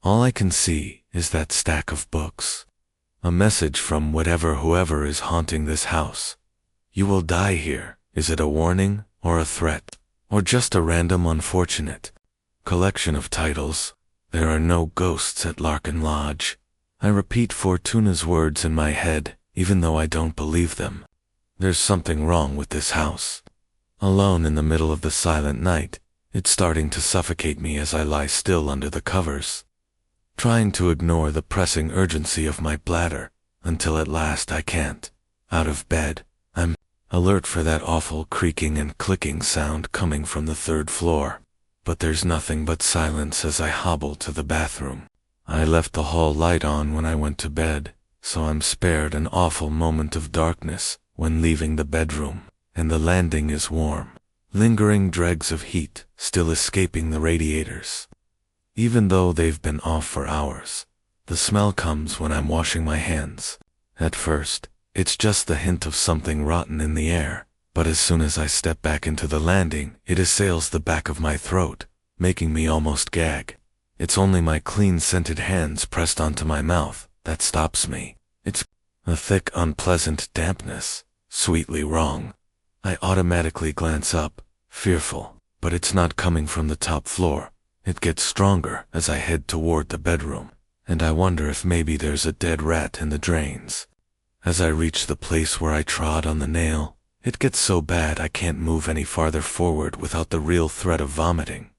All I can see is that stack of books. A message from whoever is haunting this house. You will die here. Is it a warning or a threat? Or just a random unfortunate collection of titles? There are no ghosts at Larkin Lodge. I repeat Fortuna's words in my head, even though I don't believe them. There's something wrong with this house. Alone in the middle of the silent night, it's starting to suffocate me as I lie still under the covers, trying to ignore the pressing urgency of my bladder, until at last I can't. Out of bed, I'm alert for that awful creaking and clicking sound coming from the 3rd floor. But there's nothing but silence as I hobble to the bathroom. I left the hall light on when I went to bed, so I'm spared an awful moment of darkness when leaving the bedroom, and the landing is warm. Lingering dregs of heat still escaping the radiators. Even though they've been off for hours, the smell comes when I'm washing my hands. At first, it's just the hint of something rotten in the air, but as soon as I step back into the landing, it assails the back of my throat, making me almost gag. It's only my clean scented hands pressed onto my mouth that stops me. It's a thick, unpleasant dampness, sweetly wrong. I automatically glance up, fearful, but it's not coming from the top floor. It gets stronger as I head toward the bedroom, and I wonder if maybe there's a dead rat in the drains. As I reach the place where I trod on the nail, it gets so bad I can't move any farther forward without the real threat of vomiting.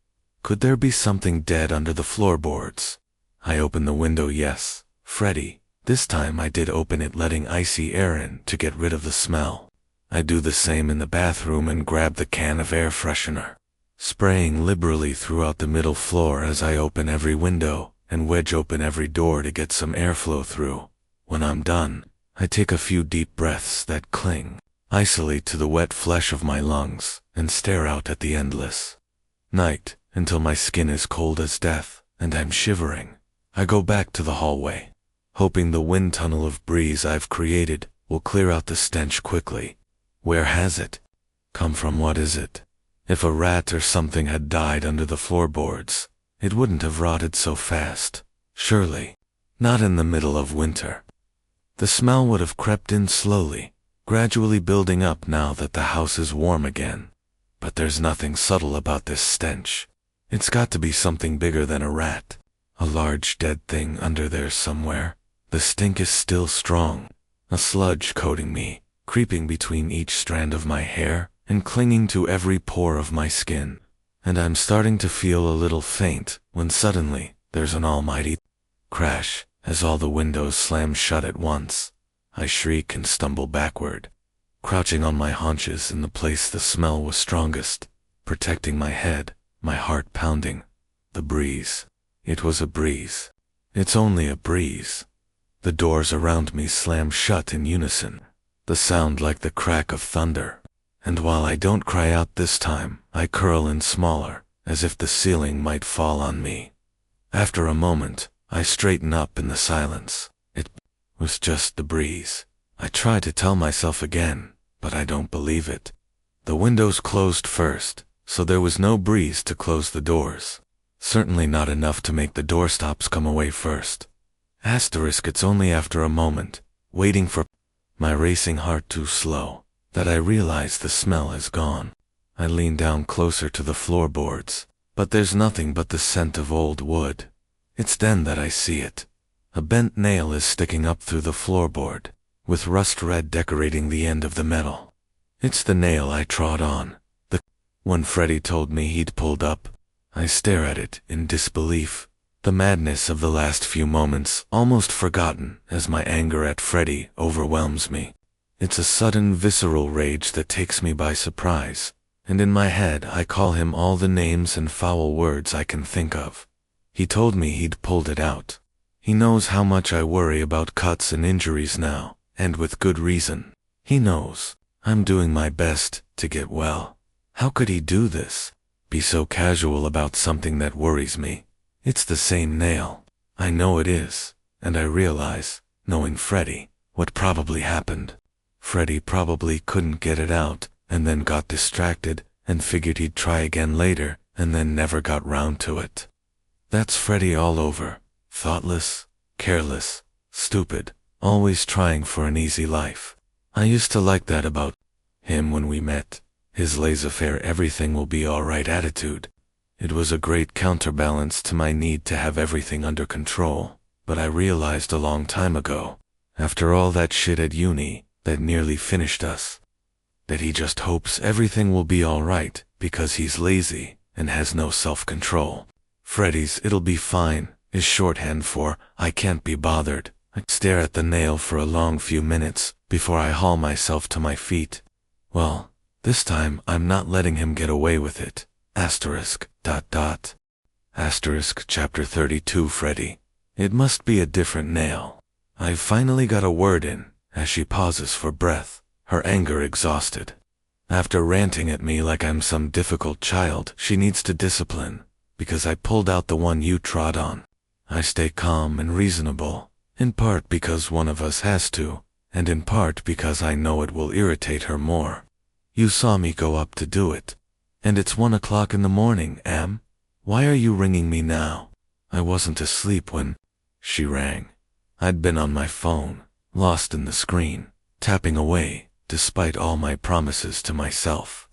Could there be something dead under the floorboards? I open the window, yes, Freddy. This time I did open it, letting icy air in to get rid of the smell. I do the same in the bathroom and grab the can of air freshener, spraying liberally throughout the middle floor as I open every window and wedge open every door to get some airflow through. When I'm done, I take a few deep breaths that cling icily to the wet flesh of my lungs and stare out at the endless night until my skin is cold as death and I'm shivering. I go back to the hallway, hoping the wind tunnel of breeze I've created will clear out the stench quickly. Where has it come from? What is it? If a rat or something had died under the floorboards, it wouldn't have rotted so fast. Surely, not in the middle of winter. The smell would have crept in slowly, gradually building up now that the house is warm again. But there's nothing subtle about this stench. It's got to be something bigger than a rat. A large dead thing under there somewhere. The stink is still strong, a sludge coating me, creeping between each strand of my hair and clinging to every pore of my skin. And I'm starting to feel a little faint when suddenly there's an almighty crash as all the windows slam shut at once. I shriek and stumble backward, crouching on my haunches in the place the smell was strongest, protecting my head, my heart pounding. The breeze. It was a breeze. It's only a breeze. The doors around me slam shut in unison, the sound like the crack of thunder. And while I don't cry out this time, I curl in smaller, as if the ceiling might fall on me. After a moment, I straighten up in the silence. It was just the breeze. I try to tell myself again, but I don't believe it. The windows closed first, so there was no breeze to close the doors. Certainly not enough to make the doorstops come away first. It's only after a moment, waiting for my racing heart too slow, that I realize the smell is gone. I lean down closer to the floorboards, but there's nothing but the scent of old wood. It's then that I see it. A bent nail is sticking up through the floorboard, with rust red decorating the end of the metal. It's the nail I trod on, the when Freddy told me he'd pulled up. I stare at it in disbelief, the madness of the last few moments almost forgotten as my anger at Freddy overwhelms me. It's a sudden visceral rage that takes me by surprise, and in my head I call him all the names and foul words I can think of. He told me he'd pulled it out. He knows how much I worry about cuts and injuries now, and with good reason. He knows I'm doing my best to get well. How could he do this? Be so casual about something that worries me? It's the same nail. I know it is, and I realize, knowing Freddy, what probably happened. Freddy probably couldn't get it out, and then got distracted, and figured he'd try again later, and then never got round to it. That's Freddy all over. Thoughtless, careless, stupid, always trying for an easy life. I used to like that about him when we met. His laissez-faire everything will be alright attitude. It was a great counterbalance to my need to have everything under control, but I realized a long time ago, after all that shit at uni, that nearly finished us, that he just hopes everything will be alright because he's lazy and has no self-control. Freddy's "it'll be fine" is shorthand for "I can't be bothered." I stare at the nail for a long few minutes before I haul myself to my feet. Well, this time I'm not letting him get away with it. Chapter 32 Freddy. It must be a different nail. I finally got a word in, as she pauses for breath, her anger exhausted. After ranting at me like I'm some difficult child she needs to discipline, because I pulled out the one you trod on. I stay calm and reasonable, in part because one of us has to, and in part because I know it will irritate her more. You saw me go up to do it. And it's 1 o'clock in the morning, Am. Why are you ringing me now? I wasn't asleep when she rang. I'd been on my phone, lost in the screen, tapping away, despite all my promises to myself.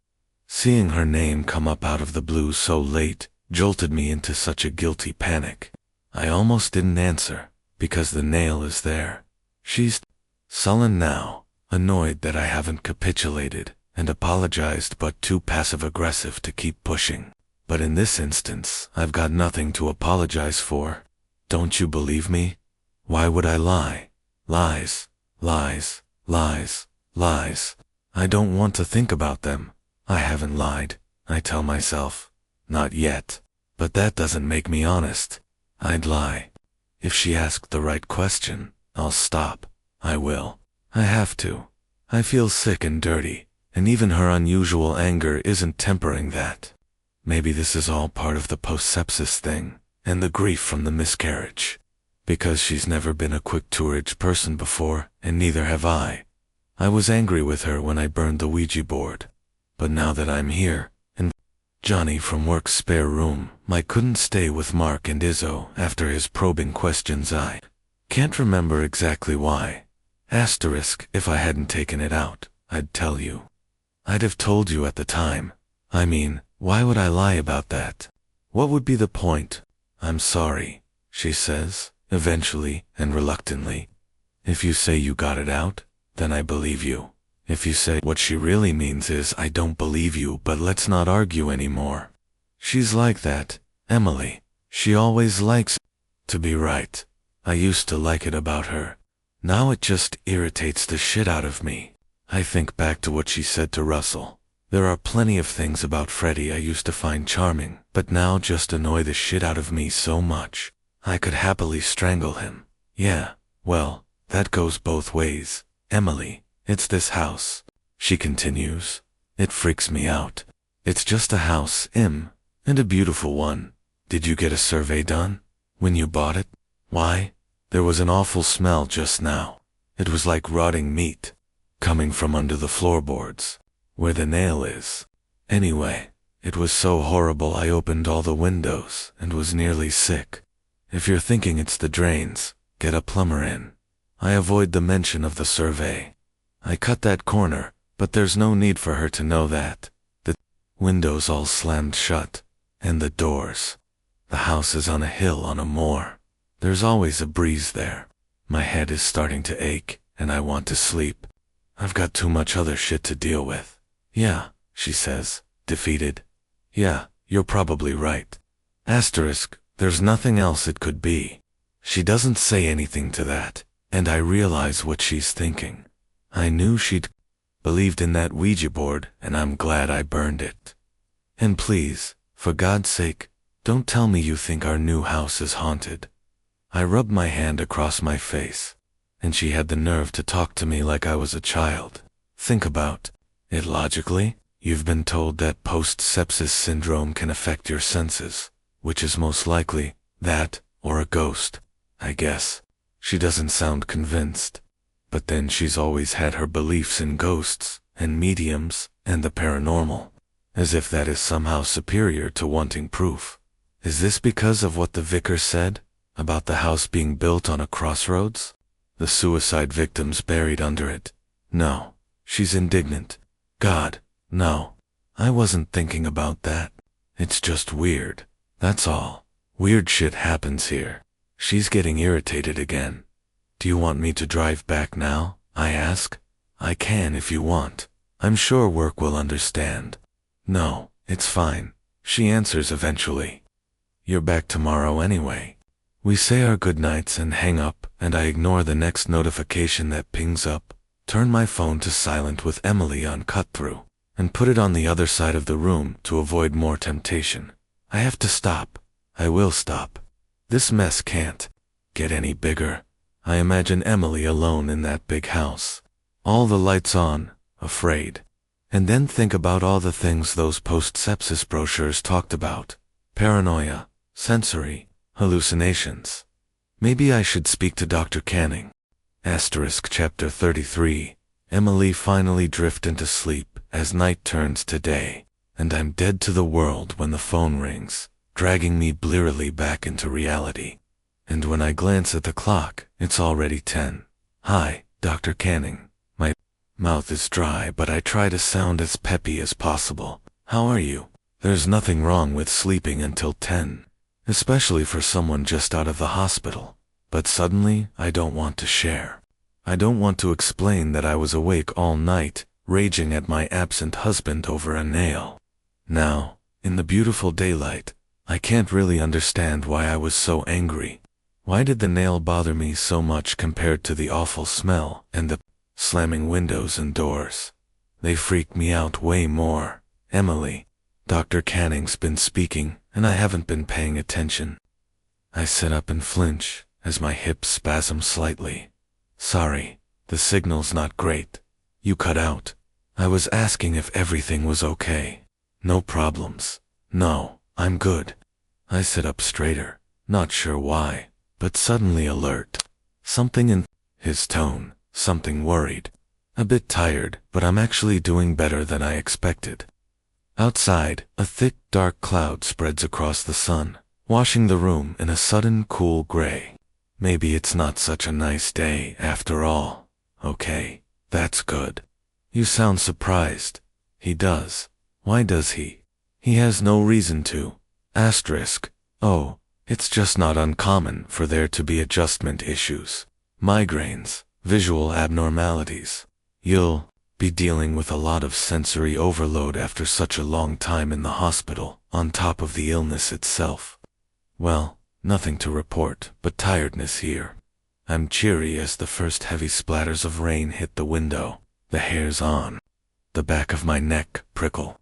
Seeing her name come up out of the blue so late jolted me into such a guilty panic. I almost didn't answer, because the nail is there. She's sullen now, annoyed that I haven't capitulated, and apologized but too passive-aggressive to keep pushing. But in this instance, I've got nothing to apologize for. Don't you believe me? Why would I lie? Lies, lies, lies, lies. I don't want to think about them. I haven't lied, I tell myself. Not yet. But that doesn't make me honest. I'd lie. If she asked the right question, I'll stop. I will. I have to. I feel sick and dirty, and even her unusual anger isn't tempering that. Maybe this is all part of the post-sepsis thing, and the grief from the miscarriage. Because she's never been a quick-tourage person before, and neither have I. I was angry with her when I burned the Ouija board. But now that I'm here, and Johnny from work's spare room, I couldn't stay with Mark and Izzo after his probing questions. I can't remember exactly why. Asterisk, if I hadn't taken it out, I'd tell you. I'd have told you at the time. I mean, why would I lie about that? What would be the point? I'm sorry, she says, eventually and reluctantly. If you say you got it out, then I believe you. If you say what she really means is I don't believe you, but let's not argue anymore. She's like that, Emily. She always likes to be right. I used to like it about her. Now it just irritates the shit out of me. I think back to what she said to Russell. There are plenty of things about Freddie I used to find charming, but now just annoy the shit out of me so much. I could happily strangle him. Yeah, well, that goes both ways. Emily, it's this house, she continues. It freaks me out. It's just a house, and a beautiful one. Did you get a survey done? When you bought it? Why? There was an awful smell just now. It was like rotting meat, coming from under the floorboards, where the nail is. Anyway, it was so horrible I opened all the windows and was nearly sick. If you're thinking it's the drains, get a plumber in. I avoid the mention of the survey. I cut that corner, but there's no need for her to know that. The windows all slammed shut, and the doors. The house is on a hill on a moor. There's always a breeze there. My head is starting to ache, and I want to sleep. I've got too much other shit to deal with. Yeah, she says, defeated. Yeah, you're probably right. Asterisk, there's nothing else it could be. She doesn't say anything to that, and I realize what she's thinking. I knew she'd believed in that Ouija board, and I'm glad I burned it. And please, for God's sake, don't tell me you think our new house is haunted. I rubbed my hand across my face, and she had the nerve to talk to me like I was a child. Think about it logically. You've been told that post-sepsis syndrome can affect your senses, which is most likely that, or a ghost, I guess. She doesn't sound convinced. But then she's always had her beliefs in ghosts, and mediums, and the paranormal, as if that is somehow superior to wanting proof. Is this because of what the vicar said, about the house being built on a crossroads? The suicide victims buried under it? No. She's indignant. God, no. I wasn't thinking about that. It's just weird. That's all. Weird shit happens here. She's getting irritated again. Do you want me to drive back now? I ask. I can if you want. I'm sure work will understand. No, it's fine, she answers eventually. You're back tomorrow anyway. We say our goodnights and hang up, and I ignore the next notification that pings up, turn my phone to silent with Emily on cut-through, and put it on the other side of the room to avoid more temptation. I have to stop. I will stop. This mess can't get any bigger. I imagine Emily alone in that big house. All the lights on, afraid. And then think about all the things those post-sepsis brochures talked about. Paranoia, sensory, hallucinations. Maybe I should speak to Dr. Canning. Chapter 33. Emily finally drift into sleep as night turns to day, and I'm dead to the world when the phone rings, dragging me blearily back into reality. And when I glance at the clock, it's already 10. Hi, Dr. Canning. My mouth is dry, but I try to sound as peppy as possible. How are you? There's nothing wrong with sleeping until 10, especially for someone just out of the hospital. But suddenly, I don't want to share. I don't want to explain that I was awake all night, raging at my absent husband over a nail. Now, in the beautiful daylight, I can't really understand why I was so angry. Why did the nail bother me so much compared to the awful smell and the slamming windows and doors? They freak me out way more. Emily, Dr. Canning's been speaking, and I haven't been paying attention. I sit up and flinch as my hips spasm slightly. Sorry, the signal's not great. You cut out. I was asking if everything was okay. No problems. No, I'm good. I sit up straighter, not sure why, but suddenly alert. Something in his tone, something worried. A bit tired, but I'm actually doing better than I expected. Outside, a thick, dark cloud spreads across the sun, washing the room in a sudden cool gray. Maybe it's not such a nice day after all. Okay, that's good. You sound surprised. He does. Why does he? He has no reason to. Oh, it's just not uncommon for there to be adjustment issues. Migraines, visual abnormalities. You'll be dealing with a lot of sensory overload after such a long time in the hospital, on top of the illness itself. Well, nothing to report but tiredness here. I'm cheery as the first heavy splatters of rain hit the window. The hairs on the back of my neck prickle.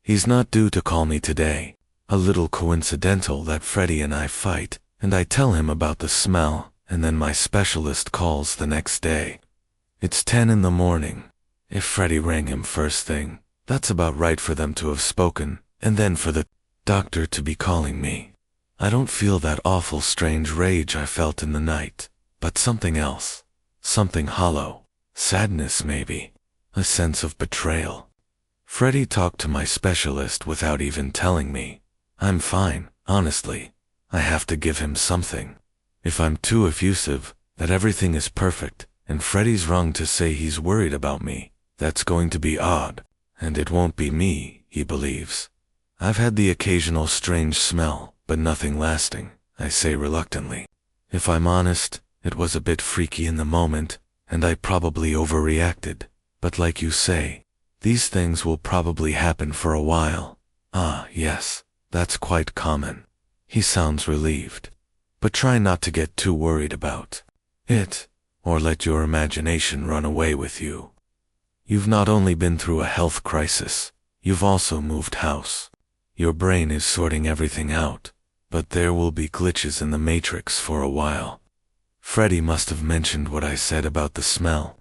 He's not due to call me today. A little coincidental that Freddie and I fight, and I tell him about the smell, and then my specialist calls the next day. It's 10 in the morning. If Freddie rang him first thing, that's about right for them to have spoken, and then for the doctor to be calling me. I don't feel that awful strange rage I felt in the night, but something else. Something hollow. Sadness maybe. A sense of betrayal. Freddie talked to my specialist without even telling me. I'm fine, honestly. I have to give him something. If I'm too effusive, that everything is perfect, and Freddie's wrong to say he's worried about me, that's going to be odd. And it won't be me, he believes. I've had the occasional strange smell, but nothing lasting, I say reluctantly. If I'm honest, it was a bit freaky in the moment, and I probably overreacted. But like you say, these things will probably happen for a while. Ah, yes, that's quite common. He sounds relieved. But try not to get too worried about it, or let your imagination run away with you. You've not only been through a health crisis, you've also moved house. Your brain is sorting everything out, but there will be glitches in the matrix for a while. Freddie must have mentioned what I said about the smell.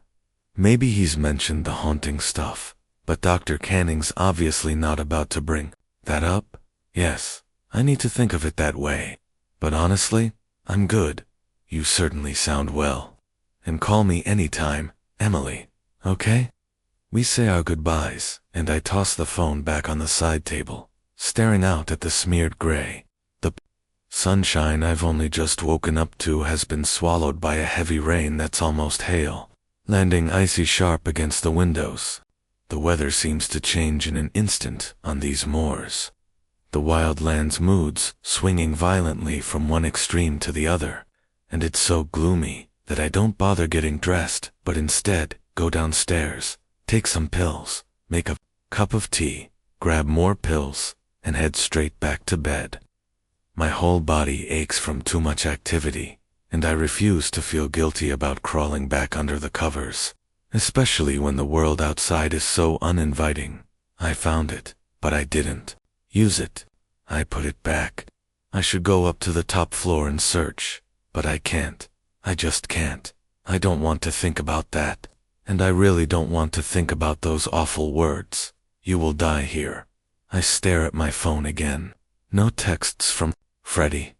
Maybe he's mentioned the haunting stuff, but Dr. Canning's obviously not about to bring that up. Yes, I need to think of it that way. But honestly, I'm good. You certainly sound well. And call me anytime, Emily, okay? We say our goodbyes, and I toss the phone back on the side table, staring out at the smeared gray. The sunshine I've only just woken up to has been swallowed by a heavy rain that's almost hail, landing icy sharp against the windows. The weather seems to change in an instant on these moors. The wildlands moods swinging violently from one extreme to the other, and it's so gloomy that I don't bother getting dressed, but instead go downstairs, take some pills, make a cup of tea, grab more pills, and head straight back to bed. My whole body aches from too much activity, and I refuse to feel guilty about crawling back under the covers, especially when the world outside is so uninviting. I found it, but I didn't use it. I put it back. I should go up to the top floor and search, but I can't. I just can't. I don't want to think about that. And I really don't want to think about those awful words. You will die here. I stare at my phone again. No texts from Freddie.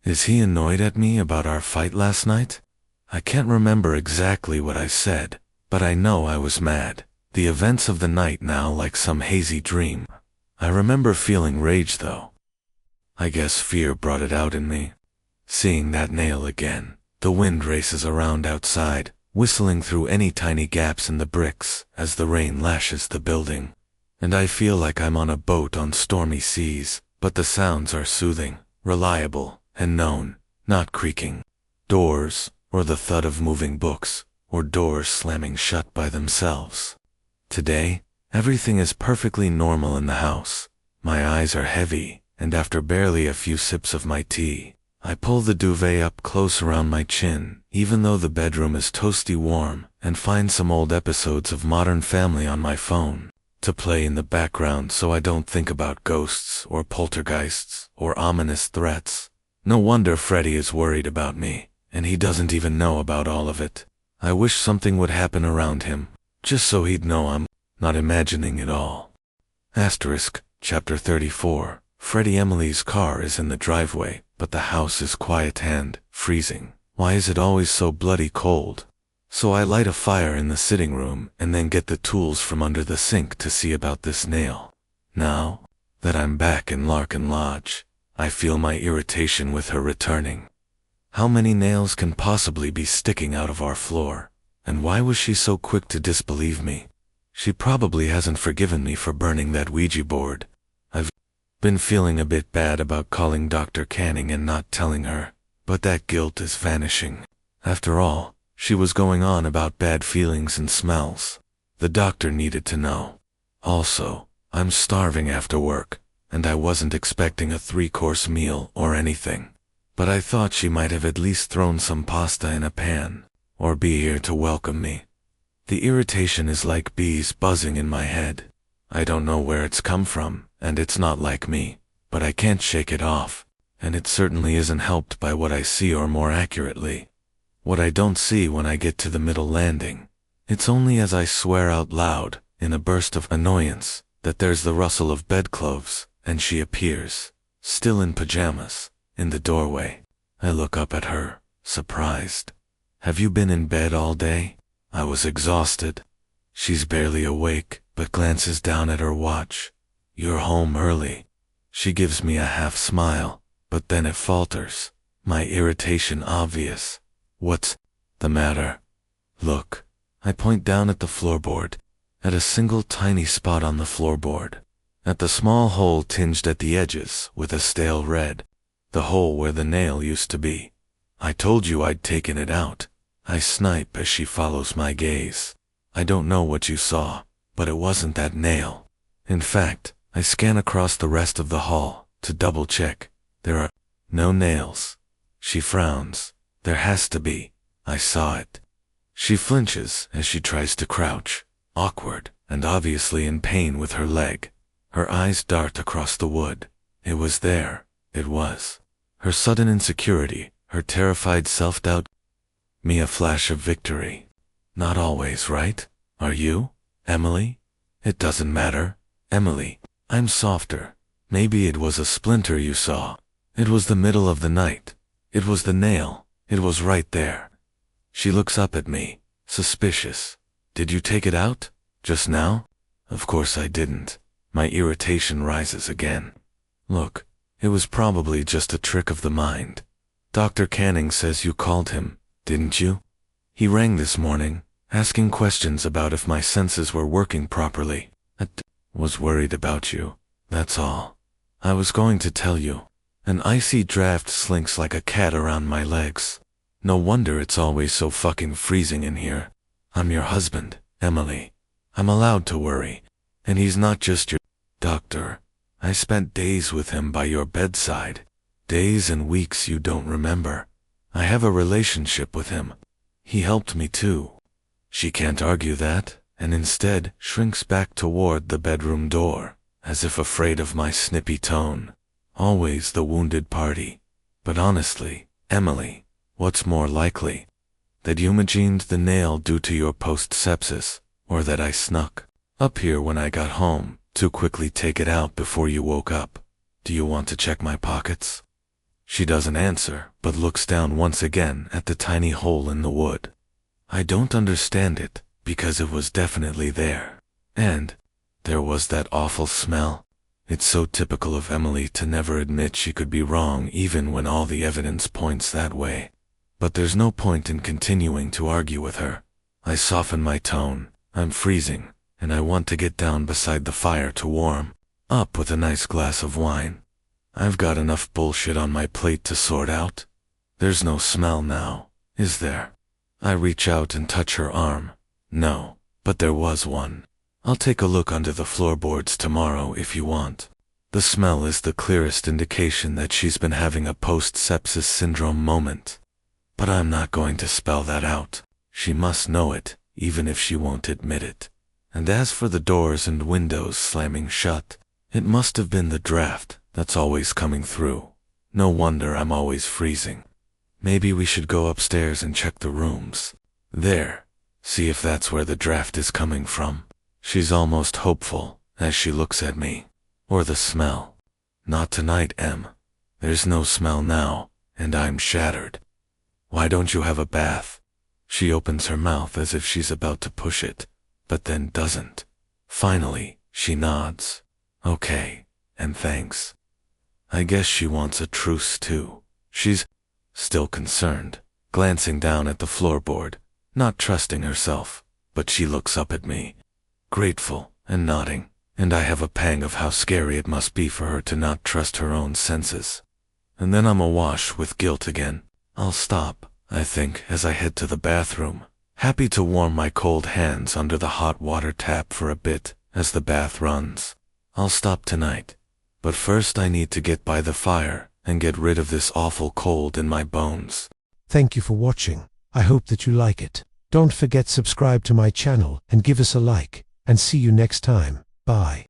Is he annoyed at me about our fight last night? I can't remember exactly what I said, but I know I was mad. The events of the night now like some hazy dream. I remember feeling rage though. I guess fear brought it out in me. Seeing that nail again. The wind races around outside, whistling through any tiny gaps in the bricks as the rain lashes the building. And I feel like I'm on a boat on stormy seas, but the sounds are soothing, reliable, and known, not creaking doors, or the thud of moving books, or doors slamming shut by themselves. Today, everything is perfectly normal in the house. My eyes are heavy, and after barely a few sips of my tea, I pull the duvet up close around my chin, even though the bedroom is toasty warm, and find some old episodes of Modern Family on my phone to play in the background so I don't think about ghosts or poltergeists or ominous threats. No wonder Freddie is worried about me, and he doesn't even know about all of it. I wish something would happen around him, just so he'd know I'm not imagining it all. Chapter 34. Freddie Emily's car is in the driveway, but the house is quiet and freezing. Why is it always so bloody cold? So I light a fire in the sitting room and then get the tools from under the sink to see about this nail. Now that I'm back in Larkin Lodge, I feel my irritation with her returning. How many nails can possibly be sticking out of our floor? And why was she so quick to disbelieve me? She probably hasn't forgiven me for burning that Ouija board. I've been feeling a bit bad about calling Dr. Canning and not telling her, but that guilt is vanishing. After all, she was going on about bad feelings and smells. The doctor needed to know. Also, I'm starving after work, and I wasn't expecting a 3-course meal or anything. But I thought she might have at least thrown some pasta in a pan, or be here to welcome me. The irritation is like bees buzzing in my head. I don't know where it's come from, and it's not like me, but I can't shake it off, and it certainly isn't helped by what I see, or more accurately, what I don't see when I get to the middle landing. It's only as I swear out loud, in a burst of annoyance, that there's the rustle of bedclothes, and she appears, still in pajamas, in the doorway. I look up at her, surprised. Have you been in bed all day? I was exhausted. She's barely awake, but glances down at her watch. You're home early. She gives me a half smile, but then it falters, my irritation obvious. What's the matter? Look. I point down at the floorboard, at a single tiny spot on the floorboard, at the small hole tinged at the edges with a stale red, the hole where the nail used to be. I told you I'd taken it out. I snipe as she follows my gaze. I don't know what you saw, but it wasn't that nail. In fact, I scan across the rest of the hall to double check. There are no nails. She frowns. There has to be. I saw it. She flinches as she tries to crouch, awkward and obviously in pain with her leg. Her eyes dart across the wood. It was there. It was. Her sudden insecurity, her terrified self-doubt. Me a flash of victory. Not always, right? Are you, Emily? It doesn't matter. Emily, I'm softer. Maybe it was a splinter you saw. It was the middle of the night. It was the nail. It was right there. She looks up at me, suspicious. Did you take it out? Just now? Of course I didn't. My irritation rises again. Look, it was probably just a trick of the mind. Dr. Canning says you called him, didn't you? He rang this morning, asking questions about if my senses were working properly. I was worried about you, that's all. I was going to tell you. An icy draft slinks like a cat around my legs. No wonder it's always so fucking freezing in here. I'm your husband, Emily. I'm allowed to worry. And he's not just your doctor. I spent days with him by your bedside. Days and weeks you don't remember. I have a relationship with him. He helped me too. She can't argue that, and instead shrinks back toward the bedroom door, as if afraid of my snippy tone. Always the wounded party. But honestly, Emily, What's more likely? That you machined the nail due to your post-sepsis, or that I snuck up here when I got home to quickly take it out before you woke up? Do you want to check my pockets? She doesn't answer, but looks down once again at the tiny hole in the wood. I don't understand it, because it was definitely there. And there was that awful smell. It's so typical of Emily to never admit she could be wrong even when all the evidence points that way. But there's no point in continuing to argue with her. I soften my tone. I'm freezing, and I want to get down beside the fire to warm up with a nice glass of wine. I've got enough bullshit on my plate to sort out. There's no smell now, is there? I reach out and touch her arm. No, but there was one. I'll take a look under the floorboards tomorrow if you want. The smell is the clearest indication that she's been having a post-sepsis syndrome moment. But I'm not going to spell that out. She must know it, even if she won't admit it. And as for the doors and windows slamming shut, it must have been the draft that's always coming through. No wonder I'm always freezing. Maybe we should go upstairs and check the rooms. There, see if that's where the draft is coming from. She's almost hopeful as she looks at me. Or the smell. Not tonight, Em. There's no smell now, and I'm shattered. Why don't you have a bath? She opens her mouth as if she's about to push it, but then doesn't. Finally, she nods. Okay, and thanks. I guess she wants a truce too. She's still concerned, glancing down at the floorboard, not trusting herself, but she looks up at me, grateful and nodding, and I have a pang of how scary it must be for her to not trust her own senses. And then I'm awash with guilt again. I'll stop, I think, as I head to the bathroom, happy to warm my cold hands under the hot water tap for a bit as the bath runs. I'll stop tonight, but first I need to get by the fire and get rid of this awful cold in my bones. Thank you for watching. I hope that you like it. Don't forget subscribe to my channel and give us a like, and see you next time. Bye.